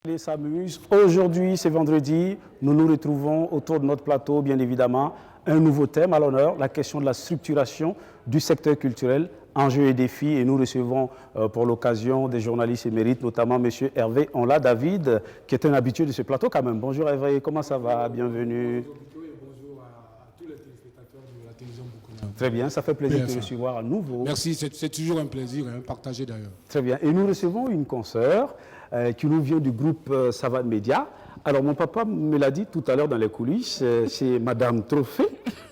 Les s'amusent. Aujourd'hui, c'est vendredi, nous nous retrouvons autour de notre plateau, bien évidemment, un nouveau thème à l'honneur, la question de la structuration du secteur culturel, enjeux et défis. Et nous recevons pour l'occasion des journalistes émérites, notamment M. Hervé Onla David, qui est un habitué de ce plateau quand même. Bonjour Hervé, comment ça va? Bienvenue. Bonjour à tous les téléspectateurs de la télévision Boukouna. Très bien, ça fait plaisir de vous recevoir à nouveau. Merci, c'est toujours un plaisir, partagé d'ailleurs. Très bien, et nous recevons une consoeur qui nous vient du groupe Savane Média. Alors, mon papa me l'a dit tout à l'heure dans les coulisses, c'est Madame Trophée,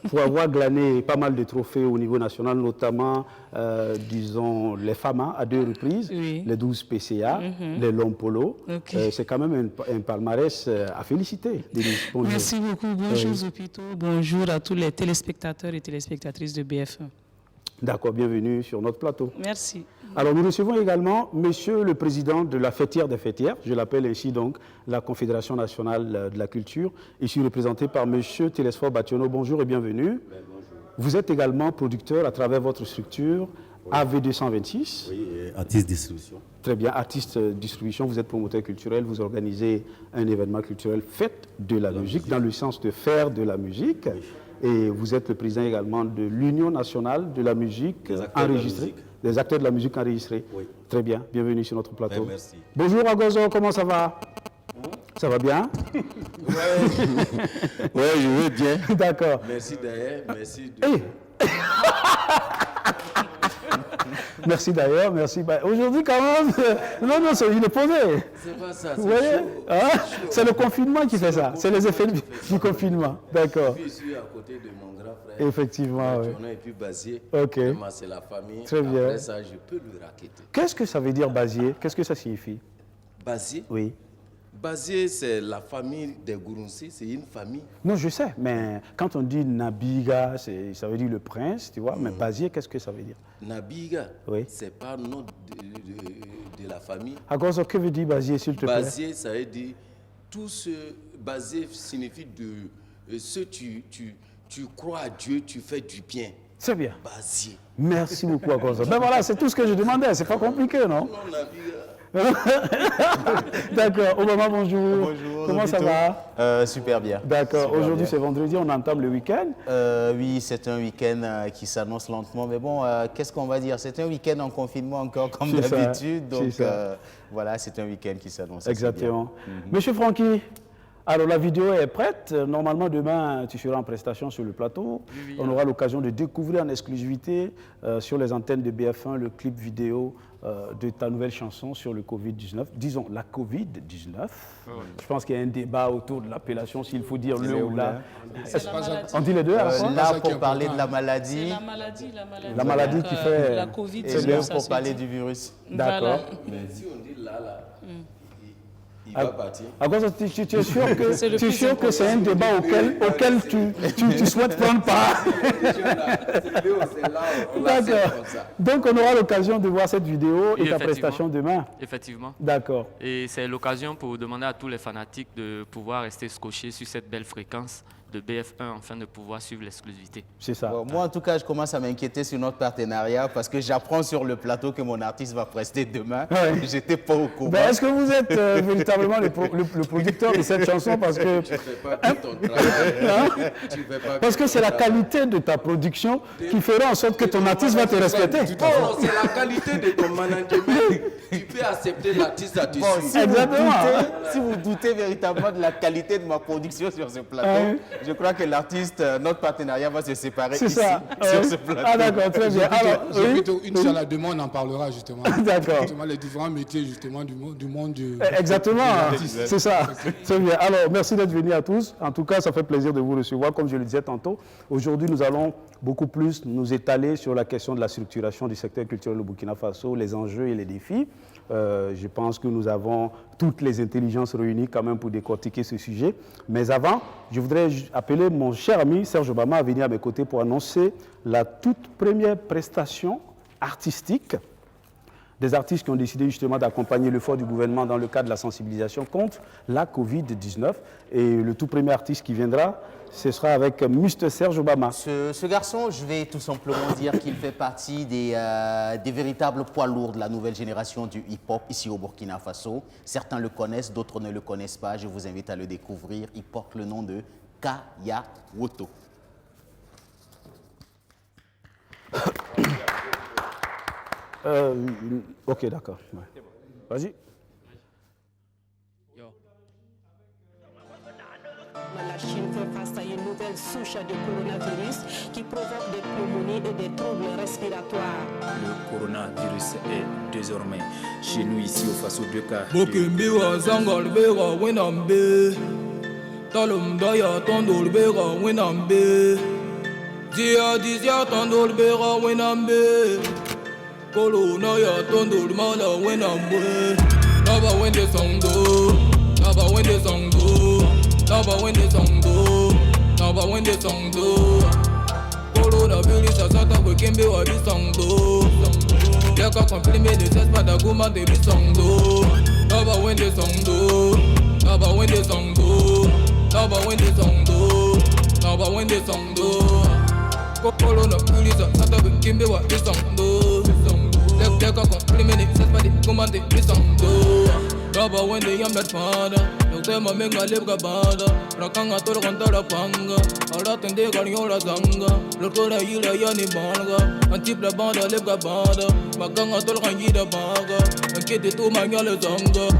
pour avoir glané pas mal de trophées au niveau national, notamment, disons, les FAMA à 2 reprises, oui. les 12 PCA, les Lompolo. Okay. C'est quand même un palmarès à féliciter. Bonjour. Merci beaucoup. Bonjour Zopito. Bonjour à tous les téléspectateurs et téléspectatrices de BF1. D'accord, bienvenue sur notre plateau. Merci. Alors, nous recevons également Monsieur le Président de la Fêtière des Fêtières, je l'appelle ainsi donc la Confédération nationale de la culture, ici représenté par Monsieur Télésphore Bationo. Bonjour et bienvenue. Bonjour. Vous êtes également producteur à travers votre structure AV226. Oui, artiste distribution. Très bien, artiste distribution, vous êtes promoteur culturel, vous organisez un événement culturel Fête de la musique, dans le sens de faire de la musique. Oui. Et vous êtes le président également de l'Union nationale de la musique enregistrée. Des acteurs de la musique enregistrés. Oui. Très bien, bienvenue sur notre plateau. Ouais, merci. Bonjour Agozo, comment ça va? Ça va bien? Ouais, je vais bien. D'accord. Merci d'ailleurs, merci de... Hey. Merci d'ailleurs, merci. Aujourd'hui quand même, non, il est posé. C'est pas ça, Vous voyez, hein? C'est le confinement qui fait ça, c'est les effets du confinement. D'accord. Je suis à côté de mon grand frère. Effectivement, oui. On est plus basier. Ok. C'est la famille. Très bien. Après ça, je peux lui raqueter. Qu'est-ce que ça veut dire basier? Qu'est-ce que ça signifie? Basier? Oui. Basier, c'est la famille des Gourounsi, c'est une famille. Non, je sais, mais quand on dit Nabiga, ça veut dire le prince, tu vois, mais basier, qu'est-ce que ça veut dire? Nabiga, oui. C'est pas le nom de la famille. Alors, que veut dire basier, s'il te plaît? Basier, ça veut dire, tout ce basier signifie de ce tu crois à Dieu, tu fais du bien. C'est bien. Basier. Merci beaucoup, Agozo. Ben voilà, c'est tout ce que je demandais, c'est pas compliqué, non? Non, Nabiga. D'accord. Obama, bonjour. Bonjour. Comment ça va? Super bien. D'accord. Aujourd'hui, c'est vendredi, on entame le week-end. Oui, c'est un week-end qui s'annonce lentement. Mais bon, qu'est-ce qu'on va dire? C'est un week-end en confinement encore, comme d'habitude. Donc, voilà, c'est un week-end qui s'annonce. Exactement. Monsieur Francky, alors la vidéo est prête. Normalement, demain, tu seras en prestation sur le plateau. Oui, on aura l'occasion de découvrir en exclusivité sur les antennes de BF1 le clip vidéo de ta nouvelle chanson sur le Covid-19. Disons, la Covid-19. Oui. Je pense qu'il y a un débat autour de l'appellation, s'il faut dire le ou la. On dit les deux à la fois? Là, pour parler de la maladie. C'est la maladie. La maladie qui fait... La Covid-19. C'est l'heure pour parler du virus. D'accord. Voilà. Mais si on dit là, il va partir. Alors, tu es sûr que c'est un débat auquel tu souhaites prendre part? D'accord. Donc, on aura l'occasion de voir cette vidéo et ta prestation demain. Effectivement. D'accord. Et c'est l'occasion pour demander à tous les fanatiques de pouvoir rester scotchés sur cette belle fréquence de BF1 afin de pouvoir suivre l'exclusivité. C'est ça. Bon, moi, en tout cas, je commence à m'inquiéter sur notre partenariat parce que j'apprends sur le plateau que mon artiste va prester demain. Ouais. Je n'étais pas au courant. Est-ce que vous êtes véritablement le producteur de cette chanson parce que... Tu ne fais pas tout ton travail. Parce que c'est la qualité de ta production qui fera en sorte que ton artiste va te respecter. Oh, c'est la qualité de ton management. Tu peux accepter l'artiste à dessus. Bon, si vous doutez véritablement de la qualité de ma production sur ce plateau, je crois que l'artiste, notre partenariat va se séparer ici, sur ce plateau. Ah d'accord, très bien. Alors, Inch'Allah, demain on en parlera justement. D'accord. Justement, les différents métiers justement du monde du... Exactement, c'est ça. Très bien. Alors, merci d'être venus à tous. En tout cas, ça fait plaisir de vous recevoir. Comme je le disais tantôt, aujourd'hui, nous allons beaucoup plus nous étaler sur la question de la structuration du secteur culturel au Burkina Faso, les enjeux et les défis. Je pense que nous avons toutes les intelligences réunies quand même pour décortiquer ce sujet. Mais avant, je voudrais appeler mon cher ami Serge Obama à venir à mes côtés pour annoncer la toute première prestation artistique des artistes qui ont décidé justement d'accompagner l'effort du gouvernement dans le cadre de la sensibilisation contre la Covid-19. Et le tout premier artiste qui viendra, ce sera avec Mr. Serge Obama. Ce garçon, je vais tout simplement dire qu'il fait partie des véritables poids lourds de la nouvelle génération du hip-hop ici au Burkina Faso. Certains le connaissent, d'autres ne le connaissent pas. Je vous invite à le découvrir. Il porte le nom de Kaya Woto. Ok, d'accord. Ouais. Vas-y. La Chine fait face à une nouvelle souche de coronavirus qui provoque des pneumonies et des troubles respiratoires. Le coronavirus est désormais chez nous ici au Faso 2 cas. Naba when the song do, naba when the song do. Coronavirus a sata we can be what this song do. Yaka compliment the test but the guma de this song do. Naba when the song do, naba when the song do, naba when the song do, naba when the song do. Coronavirus a sata we can be what this song do. Yaka compliment the test but the guma de this song do. Naba when the yam that father. Tema menga lebga banda, rakanga toro kontara panga, ala tende gariola zanga, lotora yila yani banga, antipla banda lebga banda, makanga toro kanjida banga, ankete tu manyale zanga.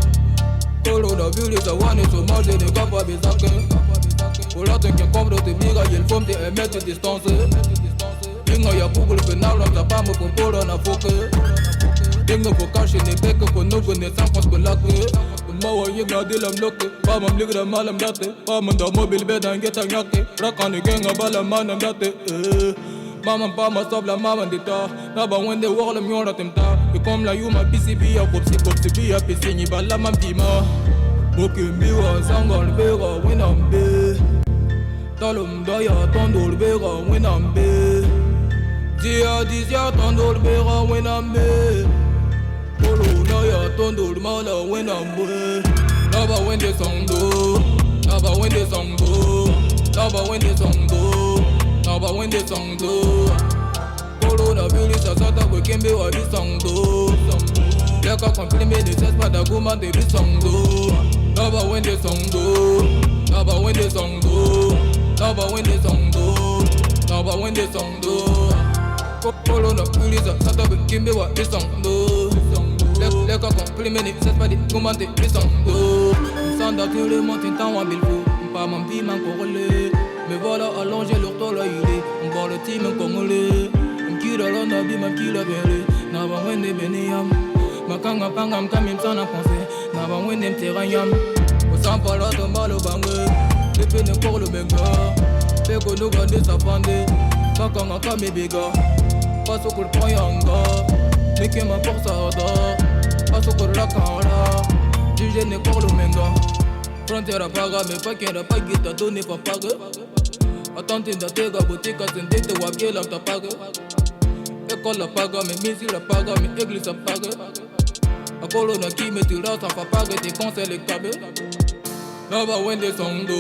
Coronavirus a one so mal de gaba bizake, ola tenke komro te biga yel fom te emettre distance, inga ya google penal la pamo pour corona foke, inga faut cacher ne bek ko no ne sans pense que la Mawa yega dilam loke, pa mam ligra malam date, pa man da mobile beda ngeta nyake, rakani genga bala manam date. Maman pa ma sobla maman dita, naba wende wala myora temta, e comme la yuma PCB a popsi bi a pisi ni bala mam dima. Boke miwa sangal bega winambe, talum daya tondol bega winambe, dia dizia tondol bega winambe. Corona ya tondol mala when I'm boy. Naba when the song do, naba when the song do, naba when the song do, naba when the song do. Coronavirus a sata we can be what this song do. Yaka compliment the test but the guma de this song do. Naba when the song do, naba when the song do, naba when the song do, naba when the song do. Coronavirus a sata we can be what this song do. Leka compliment it, c'est pas des commenter, les sons d'eau. Sans dater le monte en temps à Bilfou, pas mon team en corrélé. Mais voilà, allongé leur tol à il on voit le team en congolais. On kira l'on a bi, ma kira belé. Naba wende beniam, makanga pangam kamim sans en penser. Naba wende mterayam, au sans pas là de mal au bangé. Les peines pour le benga, fait que nous gardez sa pandé. Bakanga kame bega, pas au coup le prayanga. Mais qui m'a pour ça paso por la cara, du jeune pour le menga. Frontière à paga, mais pas qu'il n'y a pas de guitare, donné pas paga. Attends, t'es tega, boutique, à t'en tête, ou à pied, là, t'as paga. École la paga, mais misi la paga, mais église la paga. A colonna qui me tira, ça va paga, tes conseils, les cabés. Naba when the song do,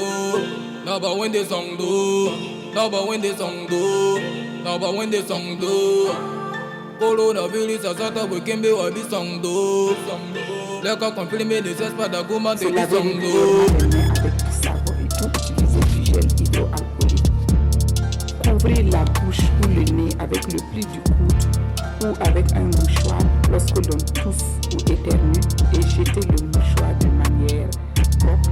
naba when the song do, naba when the song do, naba when the song do. Coronavirus a sata we can be what this song do. Leka compliment ne cesse pas d'aguma de this song do. Avec du savon et tout, utilisez du gel hydroalcoolique. Couvrez la bouche ou le nez avec le pli du coude ou avec un mouchoir lorsque l'on tousse ou éternue et jetez le mouchoir de manière propre.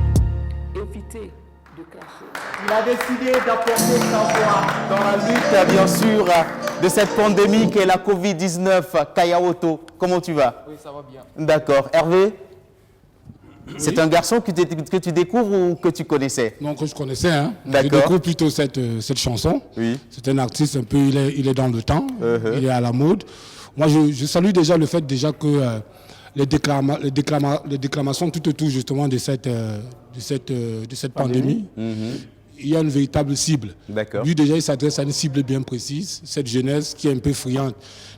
Évitez de cracher. Il a décidé d'apporter sa voix dans la lutte, bien sûr, de cette pandémie qu'est la Covid-19. Kaya Woto, comment tu vas? Oui, ça va bien. D'accord. Hervé, c'est un garçon que tu découvres ou que tu connaissais? Non, que je connaissais. Hein. D'accord. Je découvre plutôt cette chanson. Oui. C'est un artiste un peu, il est dans le temps, il est à la mode. Moi, je salue déjà le fait déjà que les déclamations tout autour justement de cette pandémie. il y a une véritable cible. D'accord. Lui, déjà, il s'adresse à une cible bien précise, cette jeunesse qui est un peu friande,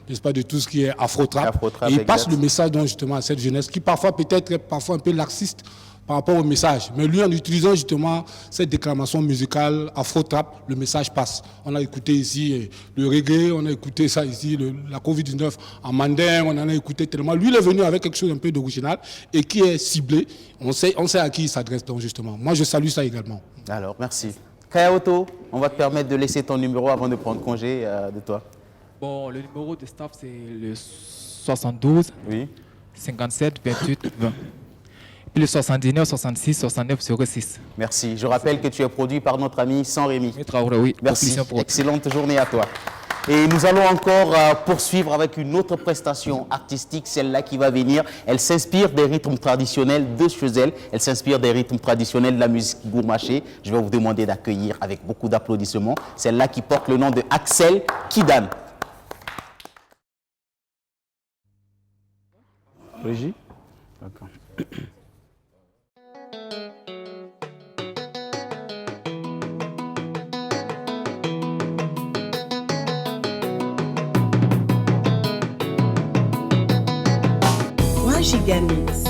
n'est-ce pas, de tout ce qui est afro-trap. Et il passe le message donc, justement à cette jeunesse qui parfois peut-être est parfois un peu laxiste par rapport au message. Mais lui, en utilisant justement cette déclamation musicale afro-trap, le message passe. On a écouté ici le reggae, on a écouté ça ici, la Covid-19 en mandin, on en a écouté tellement. Lui, il est venu avec quelque chose un peu d'original et qui est ciblé. On sait à qui il s'adresse donc justement. Moi, je salue ça également. Alors, merci. Kayaoto, on va te permettre de laisser ton numéro avant de prendre congé de toi. Bon, le numéro de staff, c'est le 72 57 28 20. Puis le 79 66 69 06. Merci. Je rappelle que tu es produit par notre ami Sans Rémi. Oui. Merci. Excellente journée à toi. Et nous allons encore poursuivre avec une autre prestation artistique, celle-là qui va venir. Elle s'inspire des rythmes traditionnels de chez elle. Elle s'inspire des rythmes traditionnels de la musique gourmachée. Je vais vous demander d'accueillir avec beaucoup d'applaudissements celle-là qui porte le nom de Axel Kidan. Régie? D'accord. Gigamix.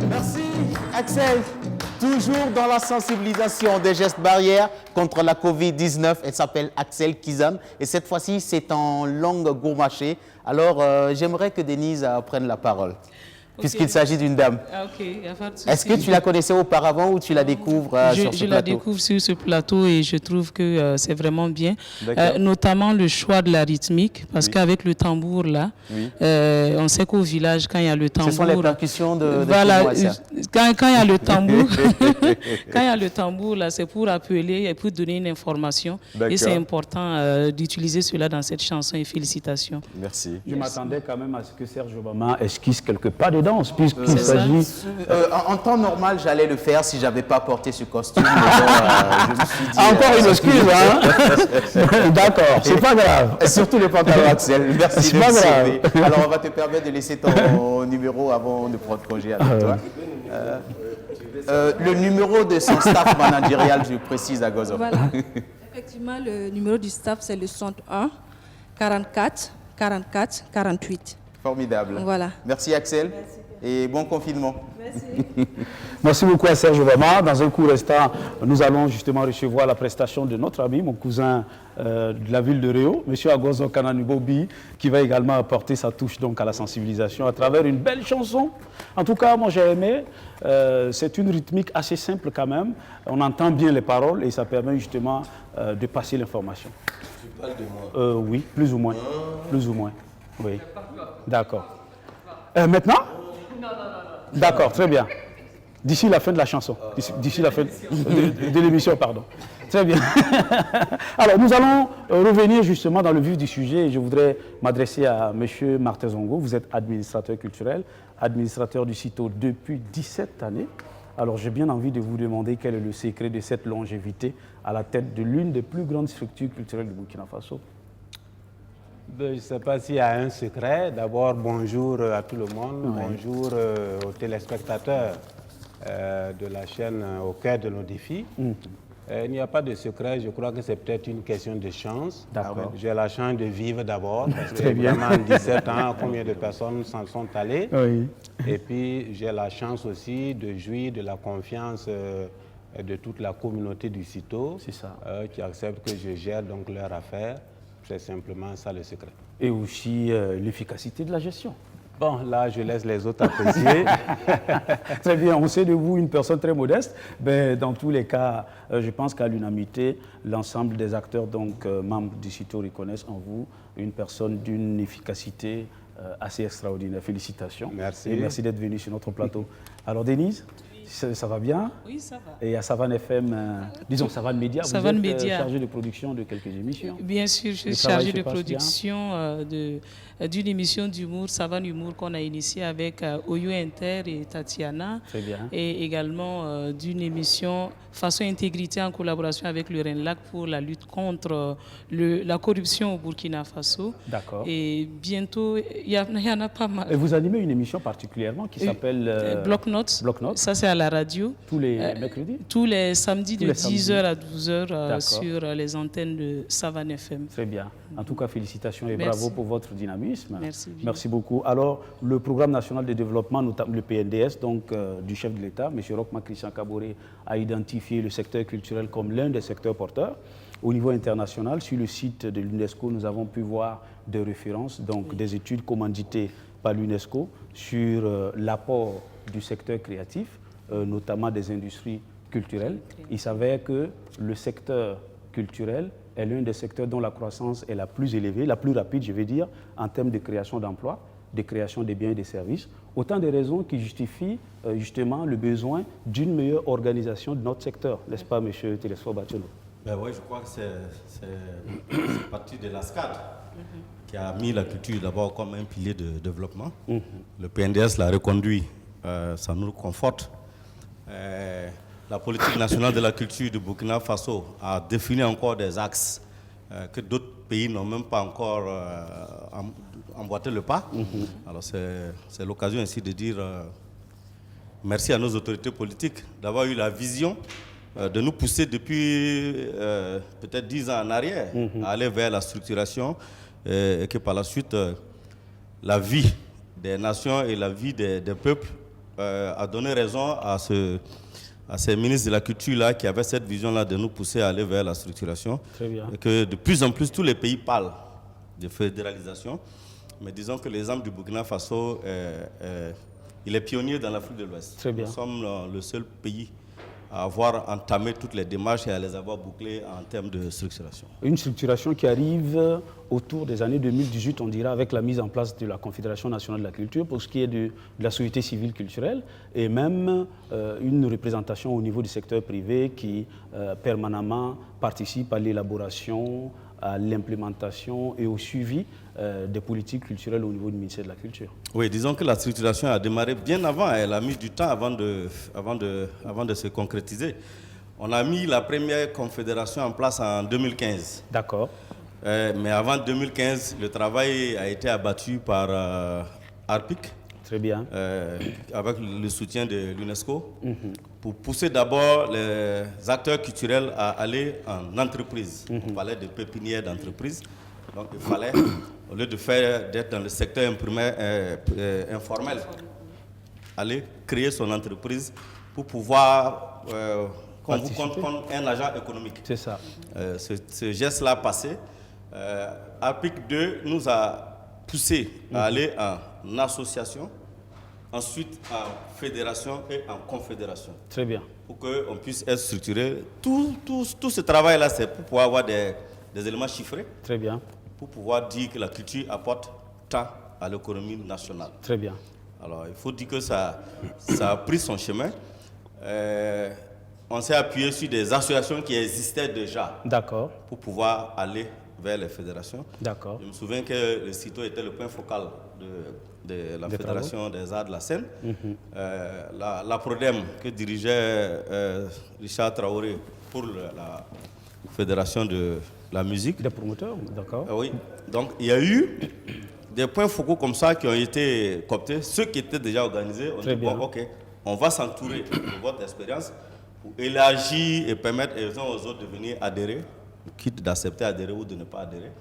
Merci. Axel, toujours dans la sensibilisation des gestes barrières contre la Covid-19. Elle s'appelle Axel Kizan et cette fois-ci, c'est en langue gourmachée. Alors, j'aimerais que Denise prenne la parole. Puisqu'il s'agit d'une dame. Ah, ok, y a pas de souci. Est-ce que tu la connaissais auparavant ou tu la découvres sur ce plateau? Je la découvre sur ce plateau et je trouve que c'est vraiment bien. Notamment le choix de la rythmique, parce qu'avec le tambour là, on sait qu'au village, quand il y a le tambour... Ce sont les percussions de voilà, quand il y a le tambour, quand il y a le tambour là, c'est pour appeler et pour donner une information. Et c'est important d'utiliser cela dans cette chanson et félicitations. Merci. Je m'attendais quand même à ce que Serge Obama esquisse quelque pas de danse, puisqu'il s'agit... En temps normal, j'allais le faire si je n'avais pas porté ce costume. Mais bon, je me suis dit... Encore une excuse, hein. D'accord, c'est pas grave. Et surtout le pantalon Axel. Merci c'est pas grave. Alors, on va te permettre de laisser ton numéro avant de prendre congé avec toi. Le numéro de son staff managérial, je précise à Gozo. Voilà. Effectivement, le numéro du staff, c'est le 61 44 44 48. Formidable. Voilà. Merci Axel. Merci. Et bon confinement. Merci. Merci beaucoup à Serge Obama. Dans un court instant, nous allons justement recevoir la prestation de notre ami, mon cousin de la ville de Réau, M. Agozo Kananubobi, qui va également apporter sa touche donc à la sensibilisation à travers une belle chanson. En tout cas, moi j'ai aimé. C'est une rythmique assez simple quand même. On entend bien les paroles et ça permet justement de passer l'information. Tu parles de moi? Oui, plus ou moins. Plus ou moins. Oui. D'accord. Maintenant? Non. D'accord, très bien. D'ici la fin de la chanson. D'ici la fin de l'émission, pardon. Très bien. Alors, nous allons revenir justement dans le vif du sujet. Je voudrais m'adresser à M. Martin Zongo. Vous êtes administrateur culturel, administrateur du CITO depuis 17 années. Alors, j'ai bien envie de vous demander quel est le secret de cette longévité à la tête de l'une des plus grandes structures culturelles du Burkina Faso. Je ne sais pas s'il y a un secret. D'abord, bonjour à tout le monde. Bonjour aux téléspectateurs de la chaîne au cœur de nos défis. Il n'y a pas de secret. Je crois que c'est peut-être une question de chance. J'ai la chance de vivre d'abord. Parce que vraiment, en 17 ans, combien de personnes s'en sont allées. Et puis, j'ai la chance aussi de jouir de la confiance de toute la communauté du CITO qui accepte que je gère donc leurs affaires. C'est simplement ça le secret. Et aussi l'efficacité de la gestion. Bon, là, je laisse les autres apprécier. Très bien, on sait de vous une personne très modeste. Mais dans tous les cas, je pense qu'à l'unanimité, l'ensemble des acteurs, donc membres du CITO, reconnaissent en vous une personne d'une efficacité assez extraordinaire. Félicitations. Merci. Et merci d'être venu sur notre plateau. Alors, Denise, ça va bien? Oui, ça va. Et à Savane FM, disons Savane Média, vous êtes chargé de production de quelques émissions. Bien sûr, je suis chargé de production d'une émission d'humour, Savane Humour, qu'on a initiée avec Oyo Inter et Tatiana. Très bien. Et également d'une émission Façon Intégrité en collaboration avec le RENLAC pour la lutte contre la corruption au Burkina Faso. D'accord. Et bientôt, il y en a pas mal. Et vous animez une émission particulièrement qui s'appelle Bloc Notes. Bloc Notes. Ça, c'est à la radio. Tous les mercredis? Tous les samedis de 10h à 12h sur les antennes de Savane FM. Très bien. En tout cas, félicitations et bravo pour votre dynamisme. Merci. Merci beaucoup. Alors, le Programme national de développement, notamment le PNDS, donc du chef de l'État, M. Rochma Christian Kaboré, a identifié le secteur culturel comme l'un des secteurs porteurs. Au niveau international, sur le site de l'UNESCO, nous avons pu voir des références, donc des études commanditées par l'UNESCO sur l'apport du secteur créatif, notamment des industries culturelles. Il s'avère que le secteur culturel est l'un des secteurs dont la croissance est la plus élevée, la plus rapide, je vais dire, en termes de création d'emplois, de création des biens et des services. Autant de raisons qui justifient justement le besoin d'une meilleure organisation de notre secteur, n'est-ce pas, M. Télésphore Bachelo? Oui, je crois que c'est parti de l'ASCAD qui a mis la culture d'abord comme un pilier de développement. Le PNDS l'a reconduit, ça nous conforte. La politique nationale de la culture du Burkina Faso a défini encore des axes que d'autres pays n'ont même pas encore emboîté le pas. Alors c'est l'occasion ainsi de dire merci à nos autorités politiques d'avoir eu la vision de nous pousser depuis peut-être 10 ans en arrière à aller vers la structuration et que par la suite la vie des nations et la vie des peuples a donné raison à ces ministres de la culture-là qui avaient cette vision-là de nous pousser à aller vers la structuration. Très bien. Et que de plus en plus, tous les pays parlent de fédéralisation. Mais disons que l'exemple du Burkina Faso, il est pionnier dans l'Afrique de l'Ouest. Très bien. Nous sommes le seul pays à avoir entamé toutes les démarches et à les avoir bouclées en termes de structuration. Une structuration qui arrive autour des années 2018, on dira, avec la mise en place de la Confédération nationale de la culture pour ce qui est de la société civile culturelle et même une représentation au niveau du secteur privé qui permanemment participe à l'élaboration, à l'implémentation et au suivi des politiques culturelles au niveau du ministère de la Culture. Oui, disons que la structuration a démarré bien avant. Elle a mis du temps avant de se concrétiser. On a mis la première confédération en place en 2015. D'accord. Mais avant 2015, le travail a été abattu par ARPIC. Très bien. Avec le soutien de l'UNESCO, pour pousser d'abord les acteurs culturels à aller en entreprise. On parlait de pépinière d'entreprise. Donc il fallait, au lieu d'être dans le secteur informel, aller créer son entreprise pour pouvoir qu'on vous compte comme un agent économique. C'est ça. Ce geste-là passé, APIC 2 nous a poussé à aller en association, ensuite en fédération et en confédération. Très bien. Pour qu'on puisse être structuré. Tout ce travail-là, c'est pour pouvoir avoir des éléments chiffrés. Très bien. Pour pouvoir dire que la culture apporte tant à l'économie nationale. Très bien. Alors, il faut dire que ça a pris son chemin. On s'est appuyé sur des associations qui existaient déjà. D'accord. Pour pouvoir aller vers les fédérations. D'accord. Je me souviens que le CITO était le point focal de la Fédération des Arts de la Seine. La PRODEM que dirigeait Richard Traoré pour la Fédération de la musique. Des promoteurs, d'accord. Oui. Donc il y a eu des points focaux comme ça qui ont été cooptés. Ceux qui étaient déjà organisés, on dit bon, ok, on va s'entourer de votre expérience pour élargir et permettre aux autres de venir adhérer, quitte d'accepter adhérer ou de ne pas adhérer.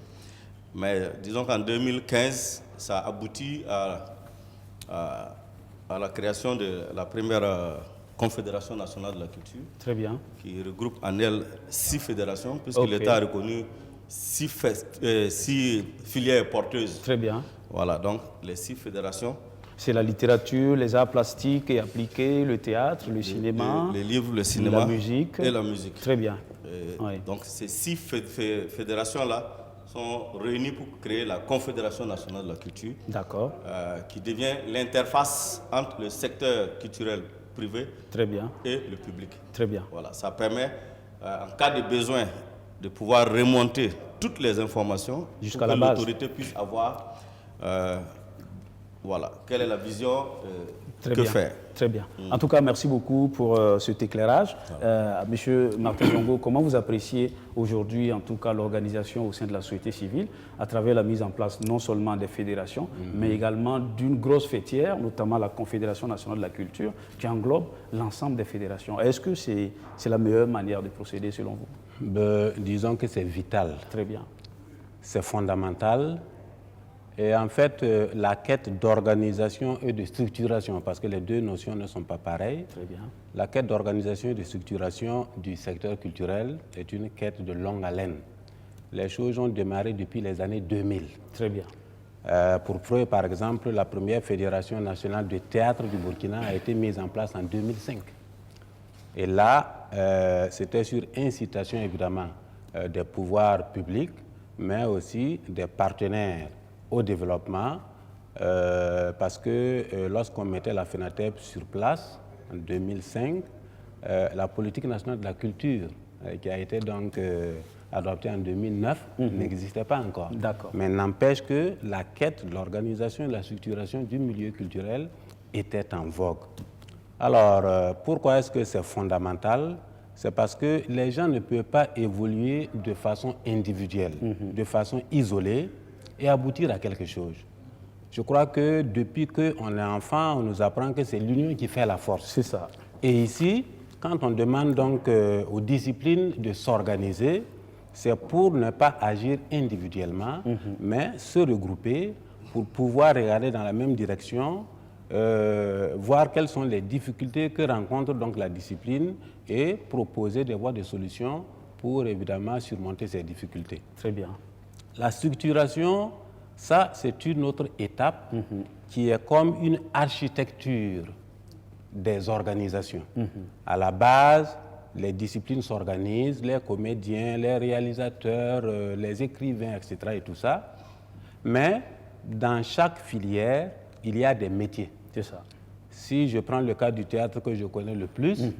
Mais disons qu'en 2015, ça a abouti à la création de la première Confédération nationale de la culture. Très bien. Qui regroupe en elle 6 fédérations, puisque l'État a reconnu 6 filières porteuses. Très bien. Voilà, donc les 6 fédérations. C'est la littérature, les arts plastiques et appliqués, le théâtre, le cinéma, les livres, le cinéma, la musique. Et la musique. Très bien. Oui. Donc ces 6 fédérations-là sont réunies pour créer la Confédération nationale de la culture. D'accord. Qui devient l'interface entre le secteur culturel privé. Très bien. Et le public. Très bien. Voilà, ça permet, en cas de besoin, de pouvoir remonter toutes les informations jusqu'à pour la que base. L'autorité puisse avoir, voilà, quelle est la vision, Très que bien. faire. Très bien. En tout cas, merci beaucoup pour cet éclairage. Monsieur Martin Zongo, comment vous appréciez aujourd'hui, en tout cas, l'organisation au sein de la société civile, à travers la mise en place non seulement des fédérations, mais également d'une grosse fêtière, notamment la Confédération nationale de la culture, qui englobe l'ensemble des fédérations. Est-ce que c'est la meilleure manière de procéder selon vous? Disons que c'est vital. Très bien. C'est fondamental. Et en fait, la quête d'organisation et de structuration, parce que les deux notions ne sont pas pareilles. Très bien. La quête d'organisation et de structuration du secteur culturel est une quête de longue haleine. Les choses ont démarré depuis les années 2000. Très bien. Pour preuve, par exemple, la première fédération nationale de théâtre du Burkina a été mise en place en 2005. Et là, c'était sur incitation, évidemment, des pouvoirs publics, mais aussi des partenaires au développement, parce que lorsqu'on mettait la FENATEB sur place, en 2005, la politique nationale de la culture, qui a été donc adoptée en 2009, n'existait pas encore. Mais n'empêche que la quête de l'organisation et de la structuration du milieu culturel était en vogue. Alors, pourquoi est-ce que c'est fondamental? C'est parce que les gens ne peuvent pas évoluer de façon individuelle, de façon isolée, et aboutir à quelque chose. Je crois que depuis qu'on est enfant, on nous apprend que c'est l'union qui fait la force. C'est ça. Et ici, quand on demande donc aux disciplines de s'organiser, c'est pour ne pas agir individuellement, mais se regrouper pour pouvoir regarder dans la même direction voir quelles sont les difficultés que rencontre donc la discipline et proposer des voies de solutions pour évidemment surmonter ces difficultés. Très bien. La structuration, ça c'est une autre étape qui est comme une architecture des organisations. À la base, les disciplines s'organisent, les comédiens, les réalisateurs, les écrivains, etc. et tout ça. Mais dans chaque filière, il y a des métiers. C'est ça. Si je prends le cas du théâtre que je connais le plus,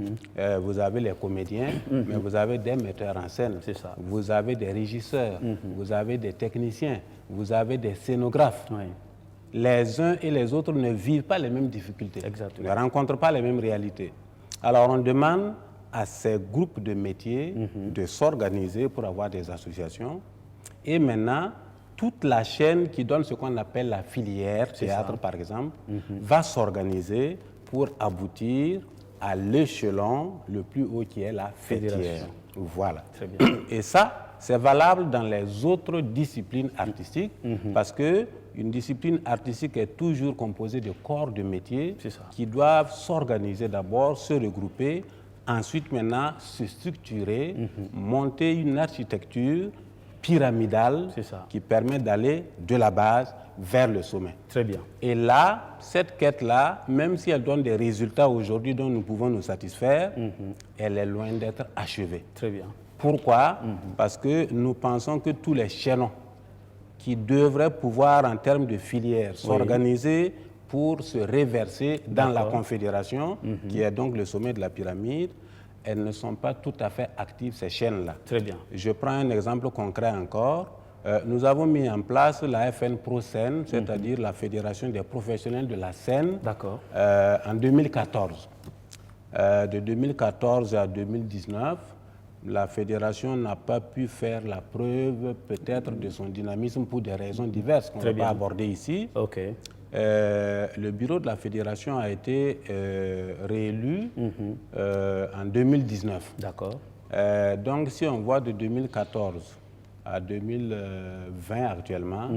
vous avez les comédiens, mais vous avez des metteurs en scène. C'est ça. Vous avez des régisseurs, vous avez des techniciens, vous avez des scénographes. Oui. Les uns et les autres ne vivent pas les mêmes difficultés, exactement, ne rencontrent pas les mêmes réalités. Alors on demande à ces groupes de métiers de s'organiser pour avoir des associations. Et maintenant, toute la chaîne qui donne ce qu'on appelle la filière théâtre, par exemple, va s'organiser pour aboutir à l'échelon le plus haut qui est la fêtière. Voilà. Très bien. Et ça, c'est valable dans les autres disciplines artistiques parce qu'une discipline artistique est toujours composée de corps de métiers qui doivent s'organiser d'abord, se regrouper, ensuite maintenant se structurer, monter une architecture pyramidale qui permet d'aller de la base vers le sommet. Très bien. Et là, cette quête-là, même si elle donne des résultats aujourd'hui dont nous pouvons nous satisfaire, elle est loin d'être achevée. Très bien. Pourquoi? Parce que nous pensons que tous les chaînons qui devraient pouvoir, en termes de filière, s'organiser pour se réverser dans la confédération, qui est donc le sommet de la pyramide, elles ne sont pas tout à fait actives, ces chaînes-là. Très bien. Je prends un exemple concret encore. Nous avons mis en place la FN Pro Scène, c'est-à-dire la Fédération des professionnels de la scène, en 2014. De 2014 à 2019, la fédération n'a pas pu faire la preuve peut-être de son dynamisme pour des raisons diverses qu'on ne va pas aborder ici. Le bureau de la fédération a été réélu en 2019. D'accord. Donc si on voit de 2014 à 2020 actuellement,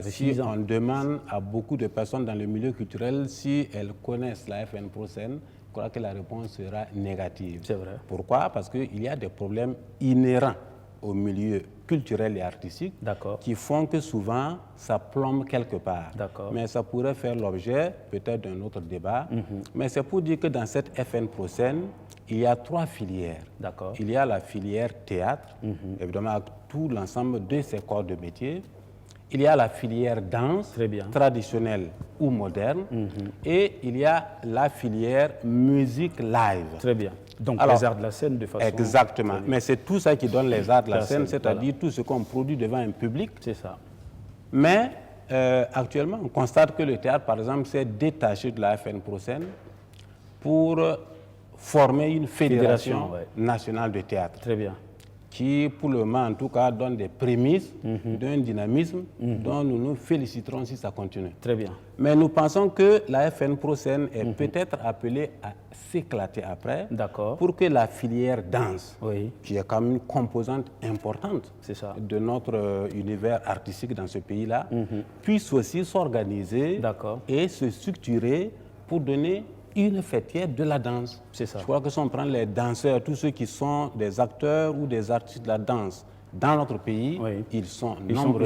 si on demande à beaucoup de personnes dans le milieu culturel si elles connaissent la FN Pro Scène, je crois que la réponse sera négative. C'est vrai. Pourquoi? Parce qu'il y a des problèmes inhérents au milieu culturel et artistique qui font que souvent ça plombe quelque part. Mais ça pourrait faire l'objet peut-être d'un autre débat. Mais c'est pour dire que dans cette FN Pro Scène, il y a 3 filières. Il y a la filière théâtre, évidemment avec tout l'ensemble de ses corps de métier. Il y a la filière danse, traditionnelle ou moderne. Et il y a la filière musique live. Très bien. Donc alors, les arts de la scène de façon... Exactement. Mais c'est tout ça qui donne les arts de la scène, c'est-à-dire tout ce qu'on produit devant un public. C'est ça. Mais actuellement, on constate que le théâtre, par exemple, s'est détaché de la FN Pro Scène pour former une fédération nationale de théâtre. Très bien. Qui, pour le moment, en tout cas, donne des prémices d'un dynamisme dont nous nous féliciterons si ça continue. Très bien. Mais nous pensons que la FN Pro Scène est peut-être appelée à s'éclater après pour que la filière danse, qui est quand même une composante importante de notre univers artistique dans ce pays-là, puisse aussi s'organiser et se structurer pour donner une fêtière de la danse. C'est ça. Je crois que si on prend les danseurs, tous ceux qui sont des acteurs ou des artistes de la danse dans notre pays, ils sont nombreux,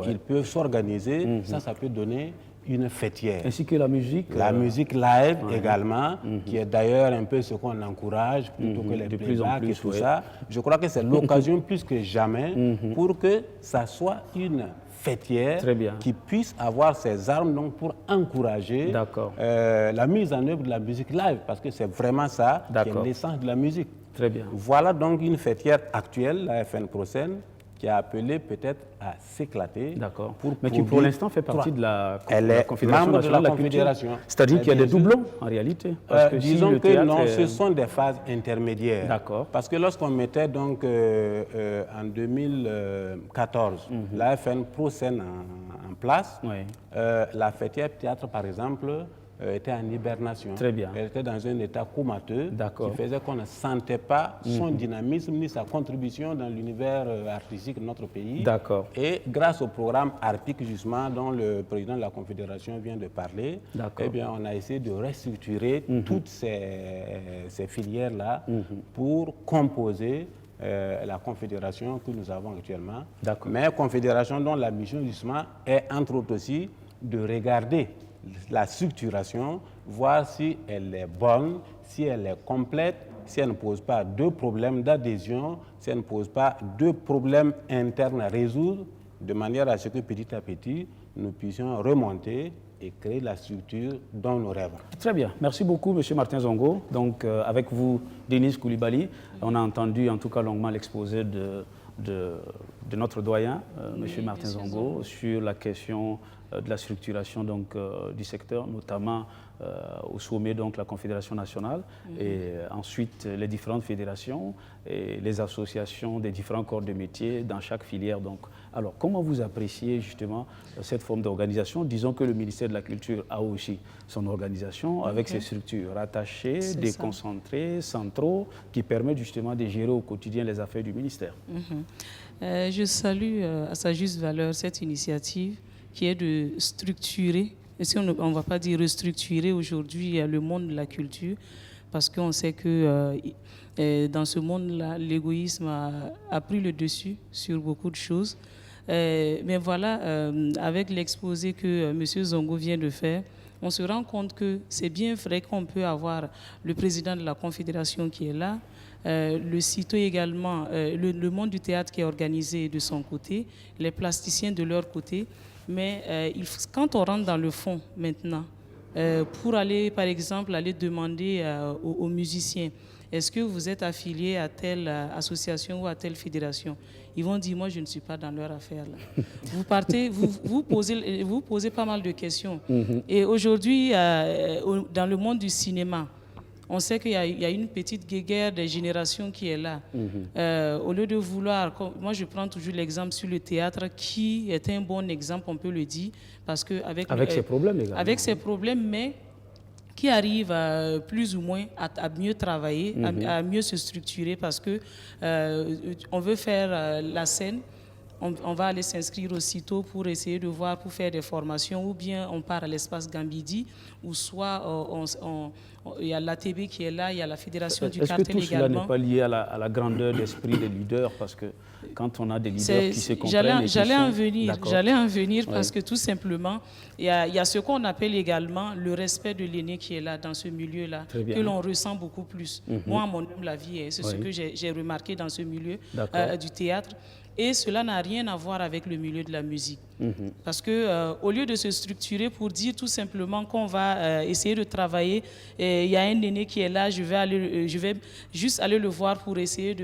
ils peuvent s'organiser, ça peut donner une fêtière. Ainsi que la musique. La musique live également, qui est d'ailleurs un peu ce qu'on encourage, plutôt que les playbacks et tout ça. Je crois que c'est l'occasion plus que jamais pour que ça soit une fêtière qui puisse avoir ses armes donc, pour encourager la mise en œuvre de la musique live, parce que c'est vraiment ça qui est l'essence de la musique. Très bien. Voilà donc une fêtière actuelle, la FN Pro Scène, qui a appelé peut-être à s'éclater. Mais qui pour l'instant fait partie de la Confédération nationale de la culture. C'est-à-dire qu'il y a des doublons en réalité. Disons que non, ce sont des phases intermédiaires. Parce que lorsqu'on mettait donc en 2014 la FN Pro Scène en place, la fêtière théâtre par exemple était en hibernation. Très bien. Elle était dans un état comateux qui faisait qu'on ne sentait pas son dynamisme ni sa contribution dans l'univers artistique de notre pays. D'accord. Et grâce au programme ARPIC, justement, dont le président de la Confédération vient de parler, eh bien, on a essayé de restructurer toutes ces filières-là pour composer la confédération que nous avons actuellement. Mais confédération dont la mission, justement, est entre autres aussi de regarder la structuration, voir si elle est bonne, si elle est complète, si elle ne pose pas de problèmes d'adhésion, si elle ne pose pas de problèmes internes à résoudre, de manière à ce que petit à petit, nous puissions remonter et créer la structure dont nous rêvons. Très bien. Merci beaucoup, M. Martin Zongo. Donc, avec vous, Denis Koulibaly, on a entendu en tout cas longuement l'exposé de notre doyen, M. Martin Zongo, sur la question de la structuration du secteur, notamment au sommet de la Confédération nationale, et ensuite les différentes fédérations et les associations des différents corps de métier dans chaque filière. Donc, alors, comment vous appréciez justement cette forme d'organisation? Disons que le ministère de la Culture a aussi son organisation avec ses structures rattachées, déconcentrées, centraux, qui permettent justement de gérer au quotidien les affaires du ministère. Je salue à sa juste valeur cette initiative qui est de structurer, et si on ne va pas dire restructurer aujourd'hui le monde de la culture, parce qu'on sait que dans ce monde-là, l'égoïsme a pris le dessus sur beaucoup de choses. Mais voilà, avec l'exposé que M. Zongo vient de faire, on se rend compte que c'est bien vrai qu'on peut avoir le président de la Confédération qui est là, le CITO également, le monde du théâtre qui est organisé de son côté, les plasticiens de leur côté. Mais quand on rentre dans le fond maintenant, pour aller, par exemple, aller demander aux musiciens, est-ce que vous êtes affilié à telle association ou à telle fédération? Ils vont dire, moi, je ne suis pas dans leur affaire. Là. Vous posez pas mal de questions. Et aujourd'hui, dans le monde du cinéma, on sait qu'il y a une petite guéguerre des générations qui est là. Au lieu de vouloir... Moi, je prends toujours l'exemple sur le théâtre, qui est un bon exemple, on peut le dire, parce que avec ses problèmes également. Avec ses problèmes, mais qui arrive plus ou moins à mieux travailler, à mieux se structurer, parce que on veut faire la scène. On va aller s'inscrire aussitôt pour essayer de voir, pour faire des formations, ou bien on part à l'espace Gambidi, ou soit il y a l'ATB qui est là, il y a la Fédération du cartel également. Est-ce que tout cela n'est pas lié à la grandeur d'esprit des leaders? Parce que quand on a des leaders qui se comprennent... J'allais en venir parce que tout simplement, il y a ce qu'on appelle également le respect de l'aîné qui est là, dans ce milieu-là, que l'on ressent beaucoup plus. Moi, à mon humble avis, c'est ce que j'ai remarqué dans ce milieu du théâtre. Et cela n'a rien à voir avec le milieu de la musique. Parce que au lieu de se structurer pour dire tout simplement qu'on va essayer de travailler, il y a un aîné qui est là, je vais juste aller le voir pour essayer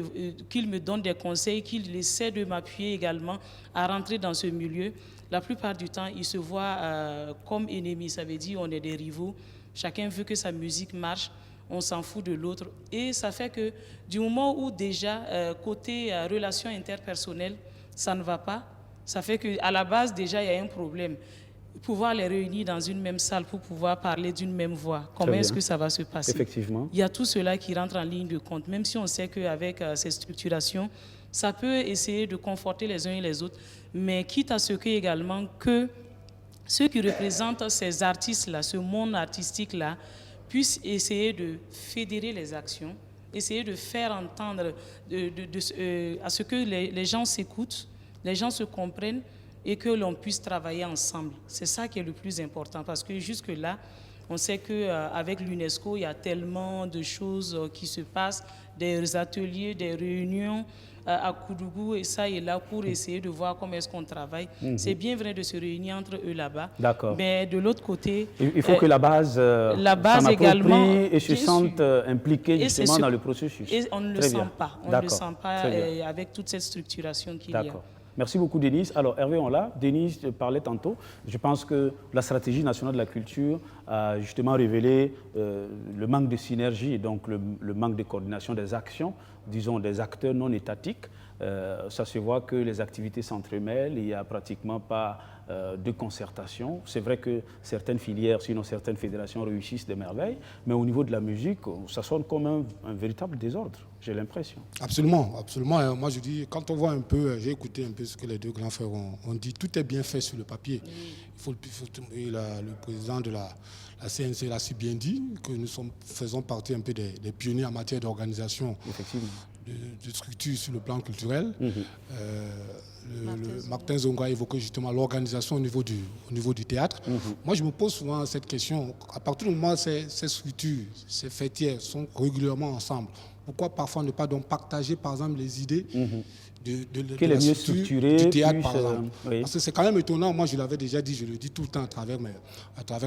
qu'il me donne des conseils, qu'il essaie de m'appuyer également à rentrer dans ce milieu. La plupart du temps, ils se voient comme ennemis. Ça veut dire qu'on est des rivaux. Chacun veut que sa musique marche. On s'en fout de l'autre. Et ça fait que du moment où déjà, côté relations interpersonnelles, ça ne va pas, ça fait qu'à la base, déjà, il y a un problème. Pouvoir les réunir dans une même salle pour pouvoir parler d'une même voix, comment est-ce que ça va se passer? Effectivement. Il y a tout cela qui rentre en ligne de compte, même si on sait qu'avec ces structurations, ça peut essayer de conforter les uns et les autres, mais quitte à ce que également que ceux qui représentent ces artistes-là, ce monde artistique-là, puissent essayer de fédérer les actions, essayer de faire entendre à ce que les gens s'écoutent, les gens se comprennent et que l'on puisse travailler ensemble. C'est ça qui est le plus important, parce que jusque-là, on sait qu'avec l'UNESCO, il y a tellement de choses qui se passent, des ateliers, des réunions à Koudougou et ça et là pour essayer de voir comment est-ce qu'on travaille. C'est bien vrai de se réunir entre eux là-bas, mais de l'autre côté... Il faut que la base également et se sente impliquée justement dans le processus. Et on ne le sent pas, on ne le sent pas avec toute cette structuration qu'il y a. Merci beaucoup, Denis. Alors, Hervé, on l'a. Denis parlait tantôt. Je pense que la stratégie nationale de la culture a justement révélé le manque de synergie, donc le manque de coordination des actions, disons des acteurs non étatiques. Ça se voit que les activités s'entremêlent, il n'y a pratiquement pas de concertation. C'est vrai que certaines filières, sinon certaines fédérations réussissent des merveilles, mais au niveau de la musique, ça sonne comme un véritable désordre, j'ai l'impression. Absolument, absolument. Moi je dis, quand on voit un peu, j'ai écouté un peu ce que les deux grands frères ont dit, tout est bien fait sur le papier. Le président de la CNC l'a si bien dit, que nous faisons partie un peu des pionniers en matière d'organisation de structures sur le plan culturel. Martin Zongo a évoqué justement l'organisation au niveau du théâtre. Moi, je me pose souvent cette question. À partir du moment où ces structures, ces fêtières sont régulièrement ensemble, pourquoi parfois ne pas donc partager, par exemple, les idées de la structure du théâtre, par exemple. Parce que c'est quand même étonnant. Moi, je l'avais déjà dit, je le dis tout le temps à travers